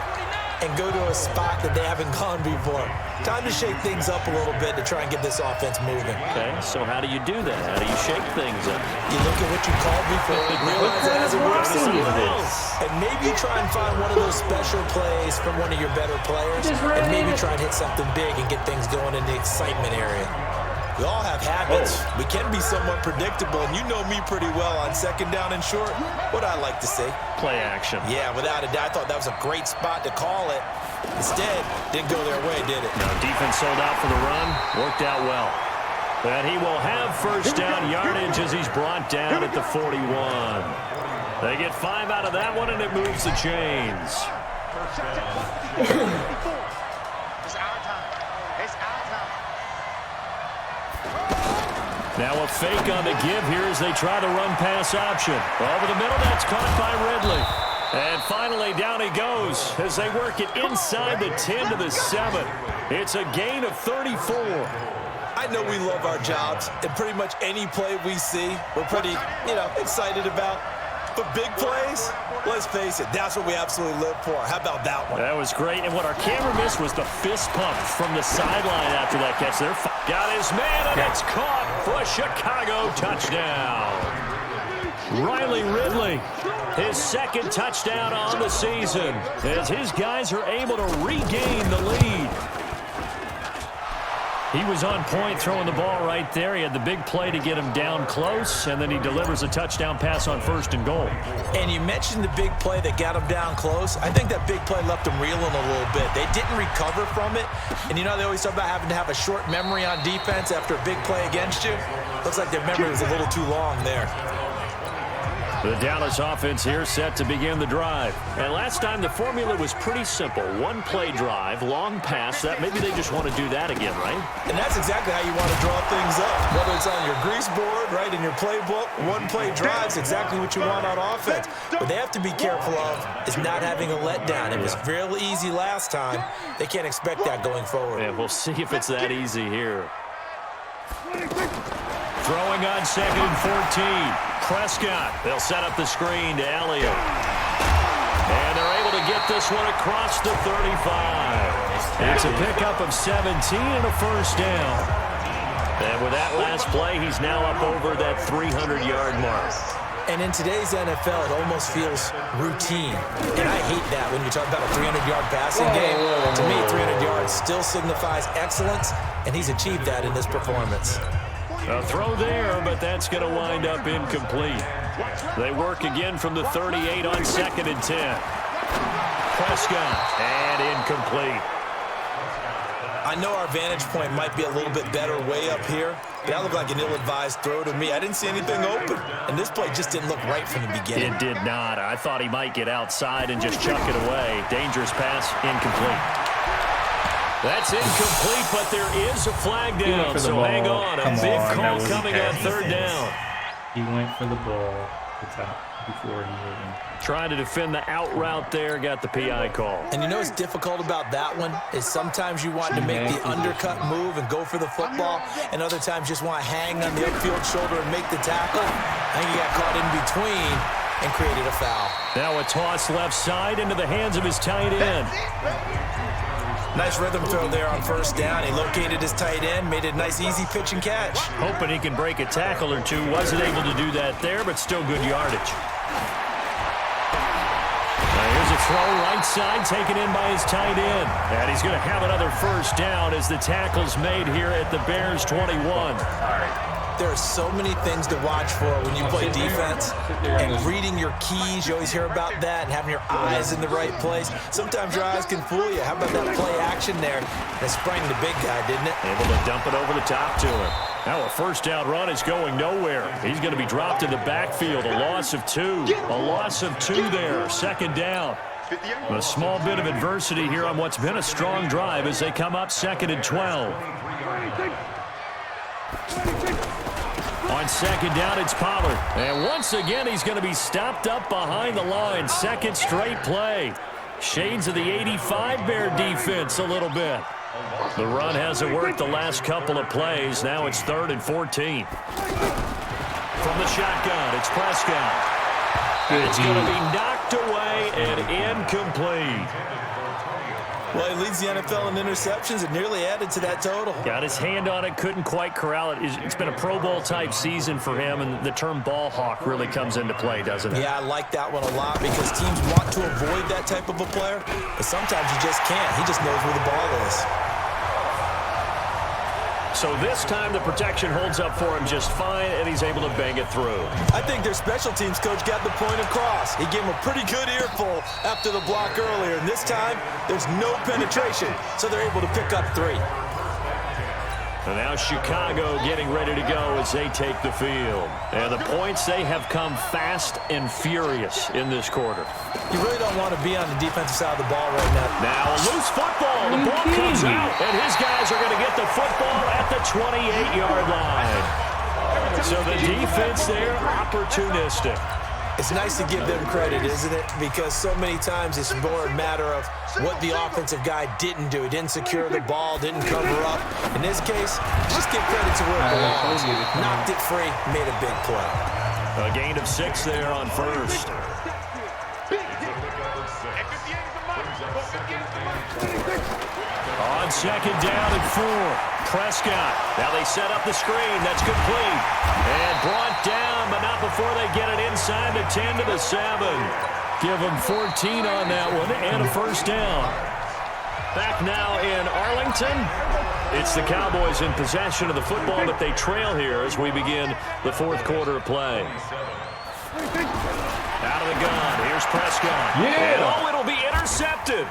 and go to a spot that they haven't gone before. Time to shake things up a little bit to try and get this offense moving. Okay, so how do you do that? How do you shake things up? You look at what you called before, realize it hasn't worked somewhere else. And maybe you try and find one of those special plays from one of your better players, and maybe try and hit something big and get things going in the excitement area. We all have habits. We can be somewhat predictable, and you know me pretty well on second down and short. What I like to say? Play action. Yeah, without a doubt. I thought that was a great spot to call it. Instead, didn't go their way, did it? No, defense sold out for the run. Worked out well. And he will have first down yardage as he's brought down at the 41. They get 5 out of that one, and it moves the chains. Now a fake on the give here as they try the run-pass option. Over the middle, that's caught by Ridley. And finally, down he goes as they work it inside the 10 to the 7. It's a gain of 34. I know we love our jobs, and pretty much any play we see, we're pretty, excited about. But big plays, let's face it, that's what we absolutely live for. How about that one? That was great, and what our camera missed was the fist pump from the sideline after that catch there. Got his man, and it's caught for a Chicago touchdown. Riley Ridley, his second touchdown on the season, as his guys are able to regain the lead. He was on point throwing the ball right there. He had the big play to get him down close, and then he delivers a touchdown pass on 1st and goal. And you mentioned the big play that got him down close. I think that big play left him reeling a little bit. They didn't recover from it. And they always talk about having to have a short memory on defense after a big play against you. Looks like their memory was a little too long there. The Dallas offense here set to begin the drive. And last time the formula was pretty simple. One-play drive, long pass. That maybe they just want to do that again, right? And that's exactly how you want to draw things up. Whether it's on your grease board, right, in your playbook, one-play drive's exactly what you want on offense. What they have to be careful of is not having a letdown. It was real easy last time. They can't expect that going forward. Yeah, we'll see if it's that easy here. Throwing on 2nd and 14. Prescott, they'll set up the screen to Elliott. And they're able to get this one across the 35. It's a pickup of 17 and a first down. And with that last play, he's now up over that 300-yard mark. And in today's NFL, it almost feels routine. And I hate that when you talk about a 300-yard passing game. To me, 300 yards still signifies excellence, and he's achieved that in this performance. A throw there, but that's going to wind up incomplete. They work again from the 38 on 2nd and 10. Prescott, and incomplete. I know our vantage point might be a little bit better way up here, but that looked like an ill-advised throw to me. I didn't see anything open, and this play just didn't look right from the beginning. It did not. I thought he might get outside and just chuck it away. Dangerous pass, incomplete. That's incomplete, but there is a flag down, so hang on. A big call coming on 3rd down. He went for the ball before he hit him. Trying to defend the out route there, got the PI call. And what's difficult about that one is sometimes you want to make the undercut move and go for the football, and other times just want to hang on the upfield shoulder and make the tackle. I think he got caught in between and created a foul. Now a toss left side into the hands of his tight end. Nice rhythm throw there on 1st down. He located his tight end, made a nice easy pitch and catch. Hoping he can break a tackle or two. Wasn't able to do that there, but still good yardage. Now here's a throw right side taken in by his tight end. And he's going to have another first down as the tackle's made here at the Bears 21. There are so many things to watch for when you play defense, and reading your keys, you always hear about that, and having your eyes in the right place. Sometimes your eyes can fool you. How about that play action there? That sprang the big guy, didn't it? Able to dump it over the top to him. Now a first down run is going nowhere. He's going to be dropped in the backfield. A loss of 2. A loss of 2 there. Second down. A small bit of adversity here on what's been a strong drive as they come up 2nd and 12. On second down, it's Pollard. And once again, he's going to be stopped up behind the line. Second straight play. Shades of the 85 Bear defense a little bit. The run hasn't worked the last couple of plays. Now it's 3rd and 14. From the shotgun, it's Prescott. It's going to be knocked away and incomplete. Well, he leads the NFL in interceptions and nearly added to that total. Got his hand on it, couldn't quite corral it. It's been a Pro Bowl-type season for him, and the term ball hawk really comes into play, doesn't it? Yeah, I like that one a lot because teams want to avoid that type of a player, but sometimes you just can't. He just knows where the ball is. So this time the protection holds up for him just fine, and he's able to bang it through. I think their special teams coach got the point across. He gave him a pretty good earful after the block earlier, and this time there's no penetration, so they're able to pick up 3. And now Chicago getting ready to go as they take the field. And the points, they have come fast and furious in this quarter. You really don't want to be on the defensive side of the ball right now. Now a loose football. The ball comes out, and his guys are going to get the football at the 28-yard line. So the defense there, opportunistic. It's nice to give them credit, isn't it? Because so many times it's more a matter of what the offensive guy didn't do. He didn't secure the ball, didn't cover up. In this case, just give credit to where it belongs. Knocked it free, made a big play. A gain of 6 there on first. On second down and 4. Prescott. Now they set up the screen. That's complete. And brought down, but not before they get it inside the 10 to the 7. Give them 14 on that one and a first down. Back now in Arlington. It's the Cowboys in possession of the football, but they trail here as we begin the 4th quarter of play. Out of the gun. Here's Prescott. Yeah. And oh, it'll be intercepted.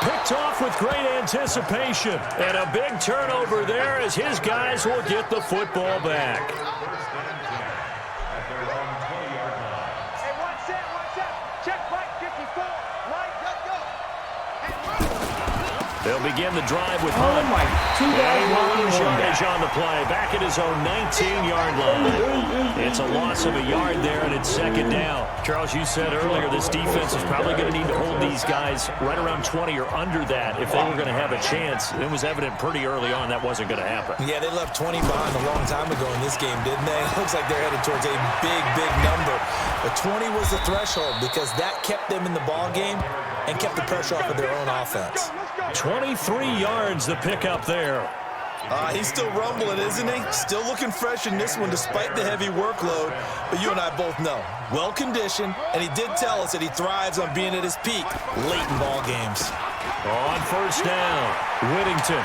Picked off with great anticipation. And a big turnover there as his guys will get the football back. They'll begin the drive with Hunt. And he will lose yardage on the play. Back at his own 19-yard line. It's a loss of a yard there, and it's second down. Charles, you said earlier this defense is probably going to need to hold these guys right around 20 or under that if they were going to have a chance. It was evident pretty early on that wasn't going to happen. Yeah, they left 20 behind a long time ago in this game, didn't they? It looks like they're headed towards a big, big number. But 20 was the threshold because that kept them in the ball game and kept the pressure off of their own offense. 23 yards the pickup there. He's still rumbling, isn't he? Still looking fresh in this one despite the heavy workload. But you and I both know, well-conditioned, and he did tell us that he thrives on being at his peak late in ball games. On first down, Whittington.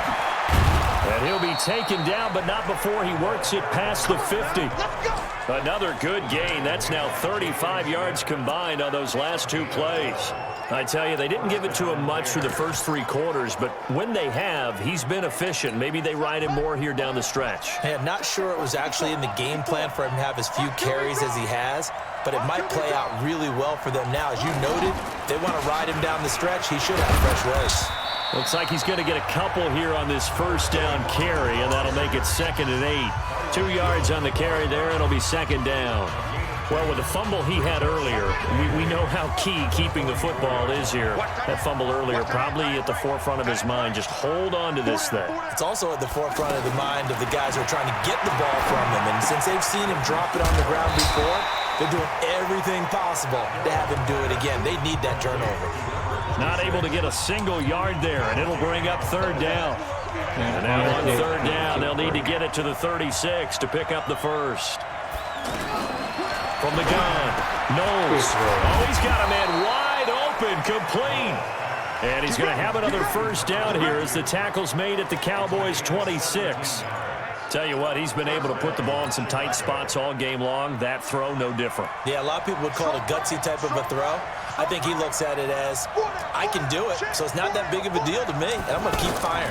And he'll be taken down, but not before he works it past the 50. Another good gain. That's now 35 yards combined on those last 2 plays. I tell you, they didn't give it to him much through the first 3 quarters, but when they have, he's been efficient. Maybe they ride him more here down the stretch. Hey, I'm not sure it was actually in the game plan for him to have as few carries as he has, but it might play out really well for them now. As you noted, they want to ride him down the stretch. He should have fresh legs. Looks like he's going to get a couple here on this first down carry, and that'll make it 2nd and 8. 2 yards on the carry there, and it'll be second down. Well, with the fumble he had earlier, we know how key keeping the football is here. That fumble earlier probably at the forefront of his mind. Just hold on to this thing. It's also at the forefront of the mind of the guys who are trying to get the ball from him. And since they've seen him drop it on the ground before, they're doing everything possible to have him do it again. They need that turnover. Not able to get a single yard there, and it'll bring up 3rd down. And now on 3rd down, they'll need to get it to the 36 to pick up the first. From the gun, Knowles. Oh, he's got a man wide open, complete. And he's going to have another first down here as the tackle's made at the Cowboys' 26. Tell you what, he's been able to put the ball in some tight spots all game long. That throw, no different. Yeah, a lot of people would call it a gutsy type of a throw. I think he looks at it as, I can do it, so it's not that big of a deal to me, and I'm going to keep firing.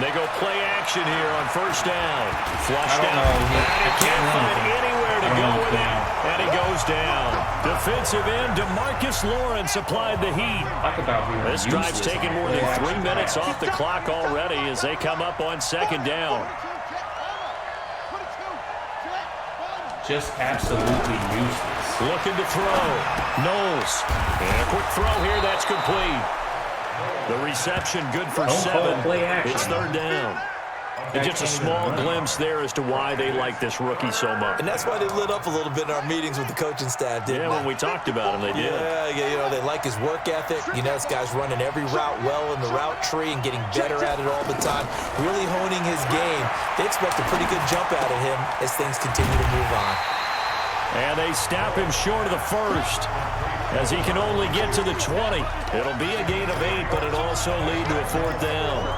They go play action here on first down. Flushed out. And he can't find anywhere to go with it. And he goes down. Defensive end DeMarcus Lawrence applied the heat. This drive's taken more than 3 minutes off the clock already as they come up on second down. Just absolutely useless. Looking to throw. Knowles. And a quick throw here. That's complete. The reception good for 7. It's third down. And just a small glimpse there as to why they like this rookie so much. And that's why they lit up a little bit in our meetings with the coaching staff, didn't they? Yeah, when we talked about him, they did. Yeah, you know, they like his work ethic. You know, this guy's running every route well in the route tree and getting better at it all the time, really honing his game. They expect a pretty good jump out of him as things continue to move on. And they snap him short of the first as he can only get to the 20. It'll be a gain of 8, but it'll also lead to a fourth down.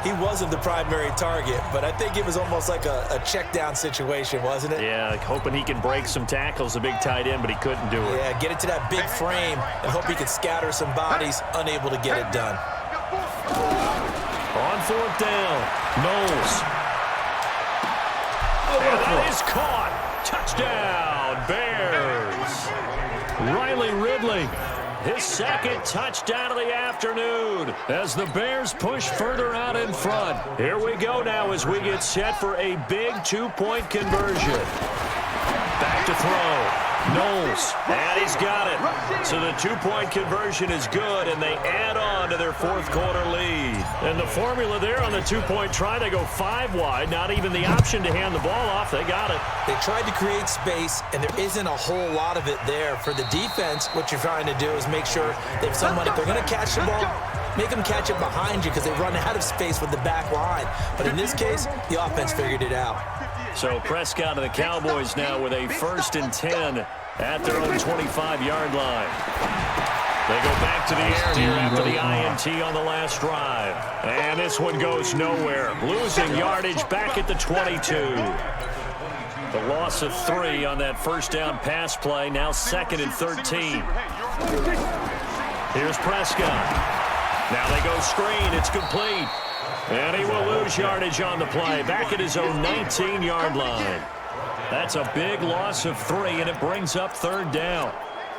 He wasn't the primary target, but I think it was almost like a check down situation, wasn't it? Yeah, hoping he can break some tackles, the big tight end, but he couldn't do it. Yeah, get it to that big frame and hope he could scatter some bodies, unable to get it done. On fourth down, Knowles. And that is caught. Touchdown, Bears. Riley Ridley, his second touchdown of the afternoon as the Bears push further out in front. Here we go now as we get set for a big 2-point conversion. Back to throw. Knowles, and he's got it. So the 2-point conversion is good, and they add on to their fourth quarter lead. And the formula there on the 2-point try, they go 5 wide, not even the option to hand the ball off. They got it. They tried to create space, and there isn't a whole lot of it there. For the defense, what you're trying to do is make sure that if somebody, if they're going to catch the ball, make them catch it behind you because they run out of space with the back line. But in this case, the offense figured it out. So Prescott and the Cowboys now with a 1st and 10 at their own 25-yard line. They go back to the air here after the INT on the last drive. And this one goes nowhere. Losing yardage back at the 22. The loss of 3 on that first down pass play. Now 2nd and 13. Here's Prescott. Now they go screen. It's complete. And he will lose yardage on the play. Back at his own 19-yard line. That's a big loss of 3, and it brings up 3rd down.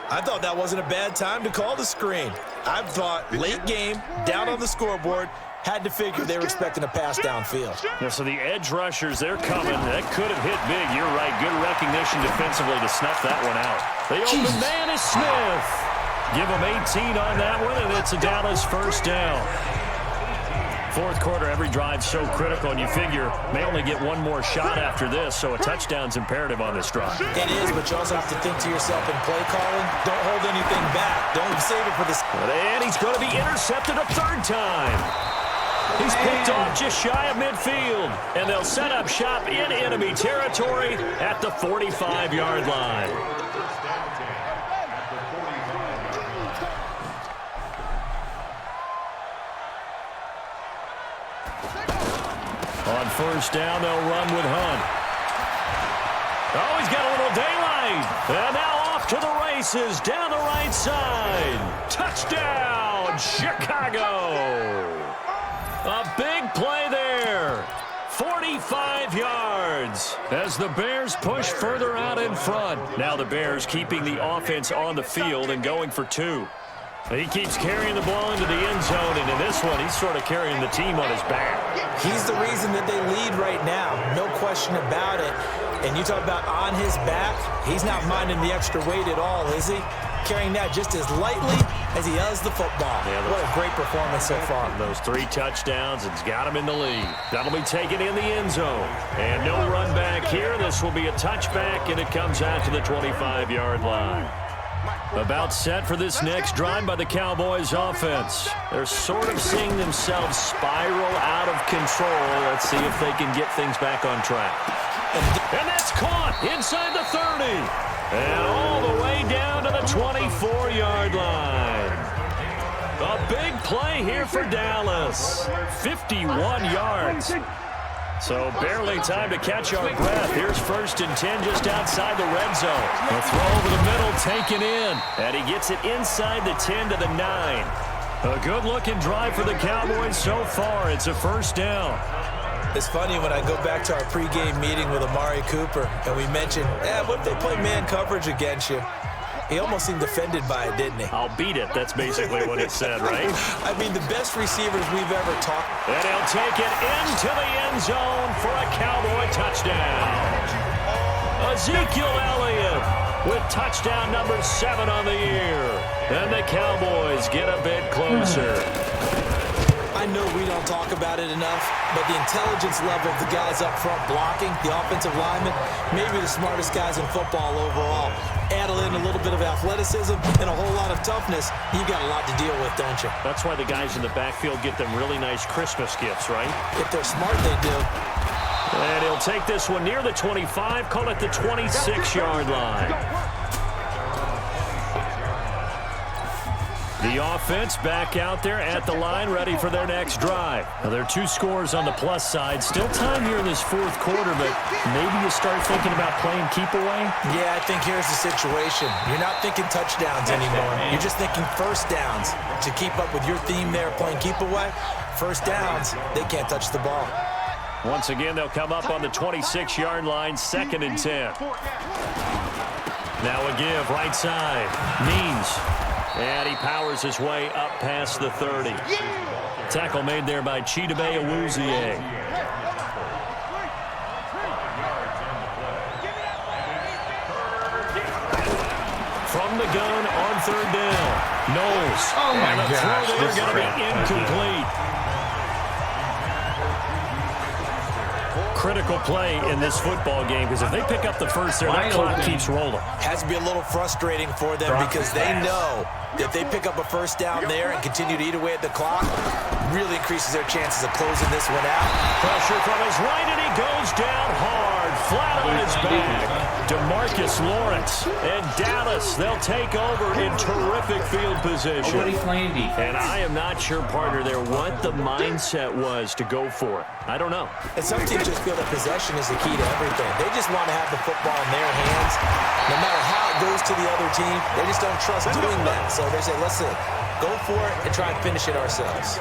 I thought that wasn't a bad time to call the screen. I thought late game, down on the scoreboard, had to figure they were expecting a pass downfield. Yeah, so the edge rushers, they're coming. That could have hit big. You're right. Good recognition defensively to snuff that one out. The open man is Smith. Give him 18 on that one, and it's a Dallas 1st down. Fourth quarter, every drive's so critical, and you figure may only get one more shot after this, so a touchdown's imperative on this drive. It is, but you also have to think to yourself in play calling, don't hold anything back. Don't save it for this. And he's going to be intercepted a 3rd time. He's picked off just shy of midfield, and they'll set up shop in enemy territory at the 45-yard line. On 1st down, they'll run with Hunt. Oh, he's got a little daylight. And now off to the races down the right side. Touchdown, Chicago. A big play there. 45 yards as the Bears push further out in front. Now the Bears keeping the offense on the field and going for 2. He keeps carrying the ball into the end zone, and in this one, he's sort of carrying the team on his back. He's the reason that they lead right now, no question about it. And you talk about on his back, he's not minding the extra weight at all, is he? Carrying that just as lightly as he does the football. Yeah, what a great performance so far. Those 3 touchdowns, it's got him in the lead. That'll be taken in the end zone. And no run back here. This will be a touchback, and it comes out to the 25-yard line. About set for this next drive by the Cowboys offense. They're sort of seeing themselves spiral out of control. Let's see if they can get things back on track. And that's caught inside the 30. And all the way down to the 24-yard line. A big play here for Dallas. 51 yards. So barely time to catch our breath. Here's 1st and 10 just outside the red zone. The throw over the middle taken in. And he gets it inside the 10 to the 9. A good-looking drive for the Cowboys so far. It's a 1st down. It's funny when I go back to our pregame meeting with Amari Cooper and we mentioned, what if they play man coverage against you? He almost seemed offended by it, didn't he? I'll beat it. That's basically what it said, right? I mean, the best receivers we've ever talked. And he'll take it into the end zone for a Cowboy touchdown. Ezekiel Elliott with touchdown number 7 on the year. And the Cowboys get a bit closer. I know we don't talk about it enough, but the intelligence level of the guys up front blocking, the offensive linemen, maybe the smartest guys in football overall. Add in a little bit of athleticism and a whole lot of toughness, you've got a lot to deal with, don't you? That's why the guys in the backfield get them really nice Christmas gifts, right? If they're smart, they do. And he'll take this one near the 25, call it the 26-yard line. The offense back out there at the line, ready for their next drive. Now, there are 2 scores on the plus side. Still time here in this 4th quarter, but maybe you start thinking about playing keep away? Yeah, I think here's the situation. You're not thinking touchdowns anymore. You're just thinking 1st downs. To keep up with your theme there, playing keep away, 1st downs, they can't touch the ball. Once again, they'll come up on the 26-yard line, 2nd and 10. Now a give, right side. Means. And he powers his way up past the 30. Tackle made there by Chidobe Awuzie. From the gun on 3rd down. Knowles. Oh, my and the gosh. throw there going to be incomplete. Critical play in this football game, because if they pick up the first there, that clock keeps rolling. Has to be a little frustrating for them because they know that if they pick up a 1st down there and continue to eat away at the clock, really increases their chances of closing this one out. Pressure from his right, and he goes down hard, flat on his back. DeMarcus Lawrence and Dallas, they'll take over in terrific field position. And I am not sure, partner, there what the mindset was to go for it. I don't know. And some teams just feel that possession is the key to everything. They just want to have the football in their hands. No matter how it goes to the other team, they just don't trust doing that. So they say, listen, go for it and try and finish it ourselves.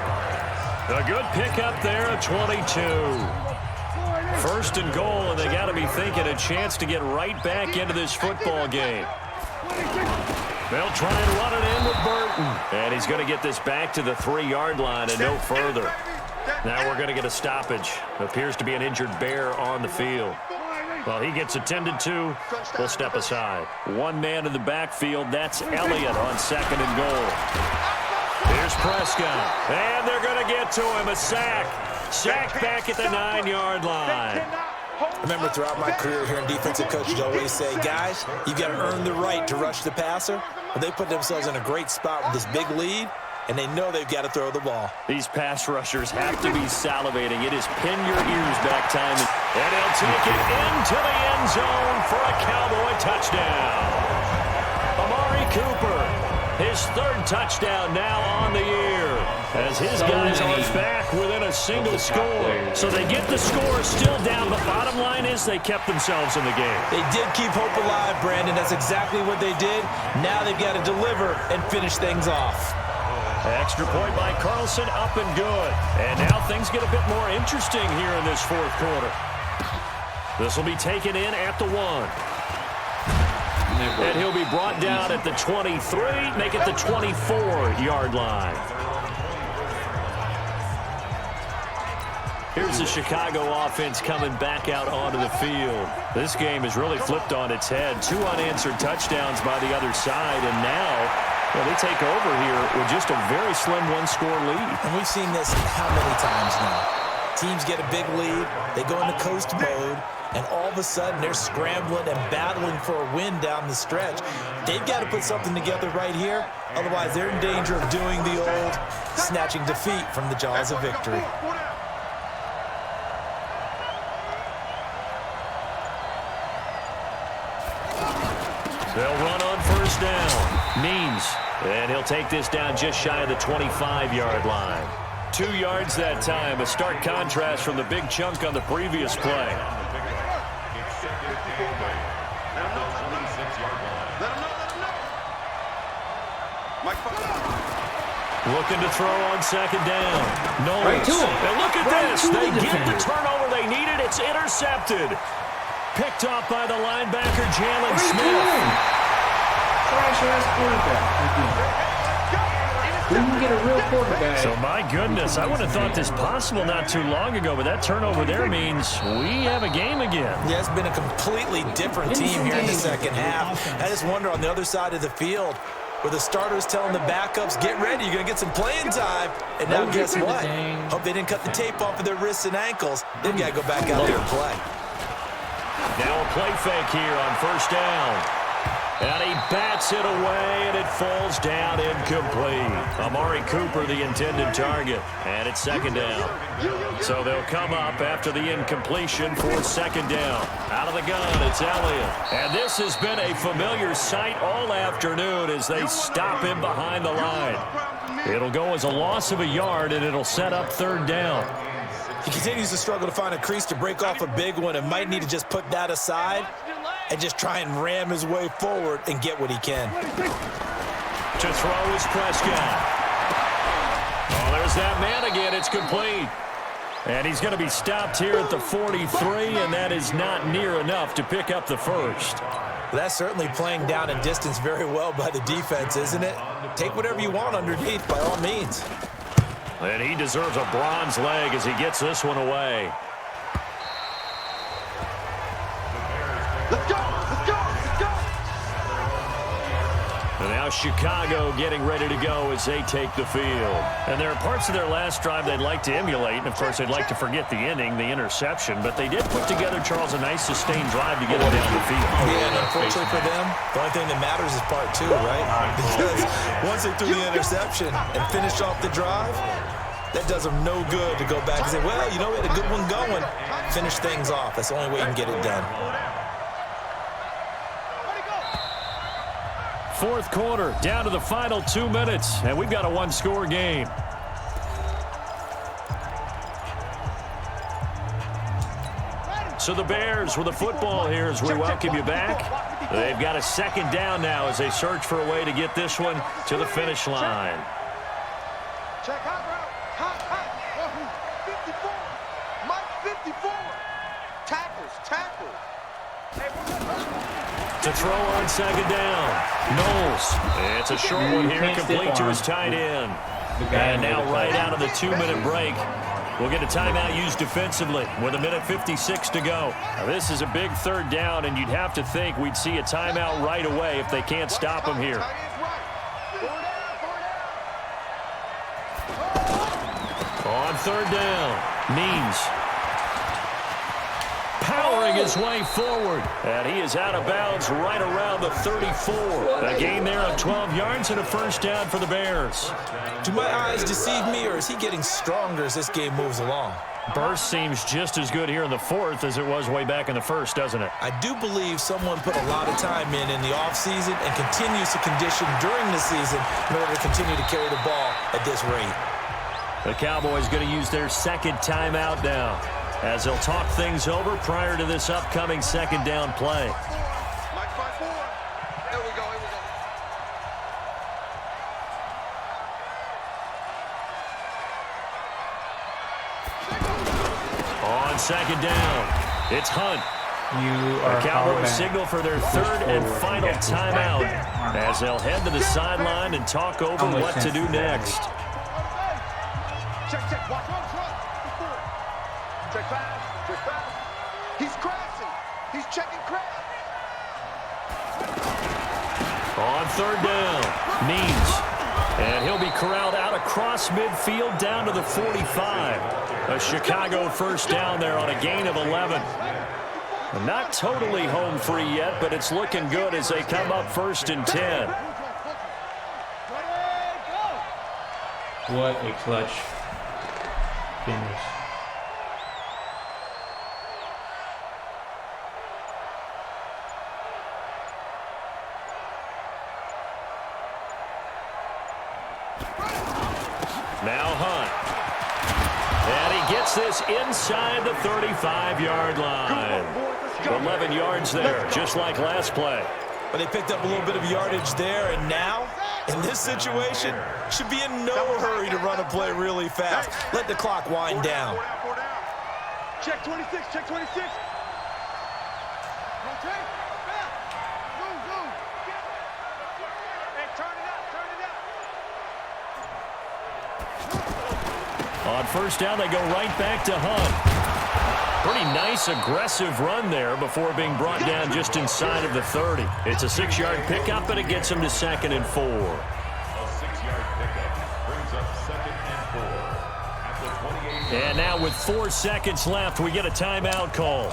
A good pickup there at 22. 1st and goal, and they got to be thinking a chance to get right back into this football game. They'll try and run it in with Burton. And he's going to get this back to the 3-yard line and no further. Now we're going to get a stoppage. Appears to be an injured Bear on the field. Well, he gets attended to. We'll step aside. 1 man in the backfield. That's Elliott on 2nd and goal. Here's Prescott. And they're going to get to him. A sack. Sack back at the 9-yard line. I remember throughout my career here in defensive coaches always say, guys, you've got to earn the right to rush the passer. Well, they put themselves in a great spot with this big lead, and they know they've got to throw the ball. These pass rushers have to be salivating. It is pin your ears back time. And he'll take it into the end zone for a Cowboy touchdown. Amari Cooper, his 3rd touchdown now on the year, as his guys are back within a single score. So they get the score still down, but bottom line is they kept themselves in the game. They did keep hope alive, Brandon. That's exactly what they did. Now they've got to deliver and finish things off. Extra point by Carlson, up and good. And now things get a bit more interesting here in this 4th quarter. This will be taken in at the 1. And he'll be brought down at the 23, make it the 24-yard line. Here's the Chicago offense coming back out onto the field. This game has really flipped on its head. 2 unanswered touchdowns by the other side, and now they take over here with just a very slim 1-score lead. And we've seen this how many times now? Teams get a big lead, they go into coast mode, and all of a sudden they're scrambling and battling for a win down the stretch. They've got to put something together right here, otherwise they're in danger of doing the old snatching defeat from the jaws of victory. They'll run on 1st down. Means. And he'll take this down just shy of the 25-yard line. 2 yards that time. A stark contrast from the big chunk on the previous play. Looking to throw on second down. Knowles. Right to him. And look at Right this. to They the get the defender. turnover they needed. It's intercepted. Picked off by the linebacker, Jalen What are you Smith. doing? Trash-ass quarterback. We can get a real quarterback. So, my goodness, I would have thought this possible not too long ago, but that turnover there means we have a game again. Yeah, it's been a completely different team here in the second half. I just wonder on the other side of the field, where the starters telling the backups, get ready, you're going to get some playing time. And now guess what? Hope they didn't cut the tape off of their wrists and ankles. They've got to go back out there and play. Now a play fake here on first down. And he bats it away, and it falls down incomplete. Amari Cooper, the intended target. And it's second down. So they'll come up after the incompletion for second down. Out of the gun, it's Elliott. And this has been a familiar sight all afternoon as they stop him behind the line. It'll go as a loss of a yard, and it'll set up third down. He continues to struggle to find a crease to break off a big one and might need to just put that aside and just try and ram his way forward and get what he can. To throw is Prescott. Oh, there's that man again. It's complete. And he's going to be stopped here at the 43, and that is not near enough to pick up the first. That's certainly playing down in distance very well by the defense, isn't it? Take whatever you want underneath, by all means. And he deserves a bronze leg as he gets this one away. Let's go! Let's go! Let's go! And now Chicago getting ready to go as they take the field. And there are parts of their last drive they'd like to emulate. And, of course, they'd like to forget the inning, the interception. But they did put together, Charles, a nice sustained drive to get it down the field. Yeah, and unfortunately for them, the only thing that matters is part two, right? Because once they threw the interception and finished off the drive, that does them no good to go back and say, well, you know, we had a good one going. Finish things off. That's the only way you can get it done. Fourth quarter, down to the final 2 minutes, and we've got a one-score game. So the Bears with the football here as we welcome you back. They've got a second down now as they search for a way to get this one to the finish line. Check hot route. Hot, hot. 54. Mike 54. Tackles, tackles. To throw on second down. Knowles. It's a short one here, complete to his tight end. And now right out of the 2-minute break, we'll get a timeout used defensively with 1:56 to go. Now, this is a big third down, and you'd have to think we'd see a timeout right away if they can't stop him here. On third down, Means powering his way forward, and he is out of bounds right around the 34. A gain there of 12 yards and a first down for the Bears. Do my eyes deceive me, or is he getting stronger as this game moves along? Burst seems just as good here in the fourth as it was way back in the first, doesn't it? I do believe someone put a lot of time in the offseason and continues to condition during the season in order to continue to carry the ball at this rate. The Cowboys going to use their second timeout now as they'll talk things over prior to this upcoming second down play. Mike 5-4. Here we go, here we go. On second down, it's Hunt. You are The Cowboys signal for their third and final timeout as they'll head to the sideline and talk over what to do next. Check, check, watch on front. Check pass, check pass. He's crashing. He's checking crash. On third down, Means. And he'll be corralled out across midfield down to the 45. A Chicago first down there on a gain of 11. Not totally home free yet, but it's looking good as they come up first and 10. What a clutch finish. Now Hunt. he gets this inside the 35-yard line. 11 yards there, just like last play. But they picked up a little bit of yardage there, and now, in this situation, should be in no hurry to run a play really fast. Let the clock wind down. Check 26, check 26. Hey, turn it up, turn it up. On first down, they go right back to Hunt. Pretty nice, aggressive run there before being brought down just inside of the 30. It's a 6-yard pickup, and it gets him to 2nd and 4. A 6-yard pickup brings up 2nd and 4 at the 28. And now with 4 seconds left, we get a timeout call.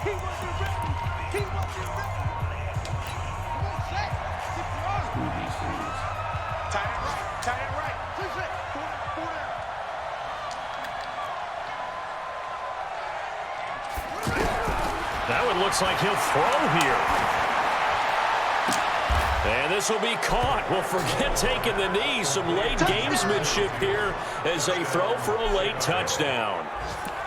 He wasn't ready. He wasn't ready. Come on, Zach. Tie it right. Tie it right. Push it. Pull it. That one looks like he'll throw here. And this will be caught. Well, forget taking the knee. Some late gamesmanship here as they throw for a late touchdown.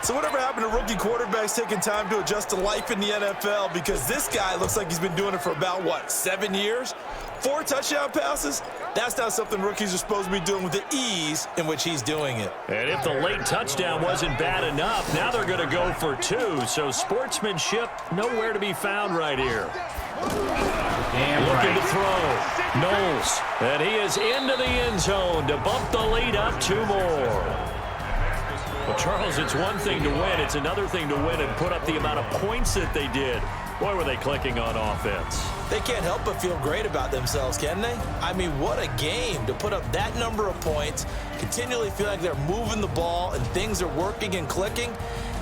So whatever happened to rookie quarterbacks taking time to adjust to life in the NFL? Because this guy looks like he's been doing it for about, 7 years? 4 touchdown passes? That's not something rookies are supposed to be doing with the ease in which he's doing it. And if the late touchdown wasn't bad enough, now they're going to go for 2. So sportsmanship nowhere to be found right here. Looking to throw. Knowles. And he is into the end zone to bump the lead up 2 more. Well, Charles, it's one thing to win. It's another thing to win and put up the amount of points that they did. Boy, were they clicking on offense. They can't help but feel great about themselves, can they? I mean, what a game to put up that number of points, continually feel like they're moving the ball and things are working and clicking.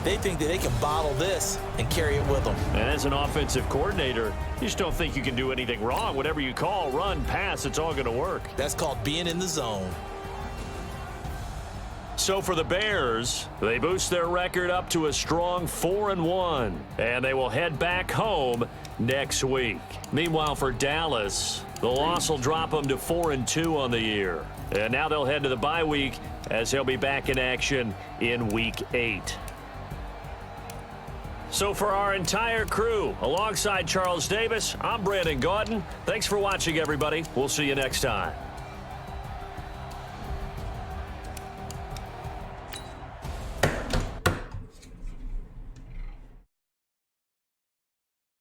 They think that they can bottle this and carry it with them. And as an offensive coordinator, you just don't think you can do anything wrong. Whatever you call, run, pass, it's all going to work. That's called being in the zone. So for the Bears, they boost their record up to a strong 4-1, and they will head back home next week. Meanwhile, for Dallas, the loss will drop them to 4-2 on the year. And now they'll head to the bye week as they'll be back in action in Week 8. So for our entire crew, alongside Charles Davis, I'm Brandon Gaudin. Thanks for watching, everybody. We'll see you next time.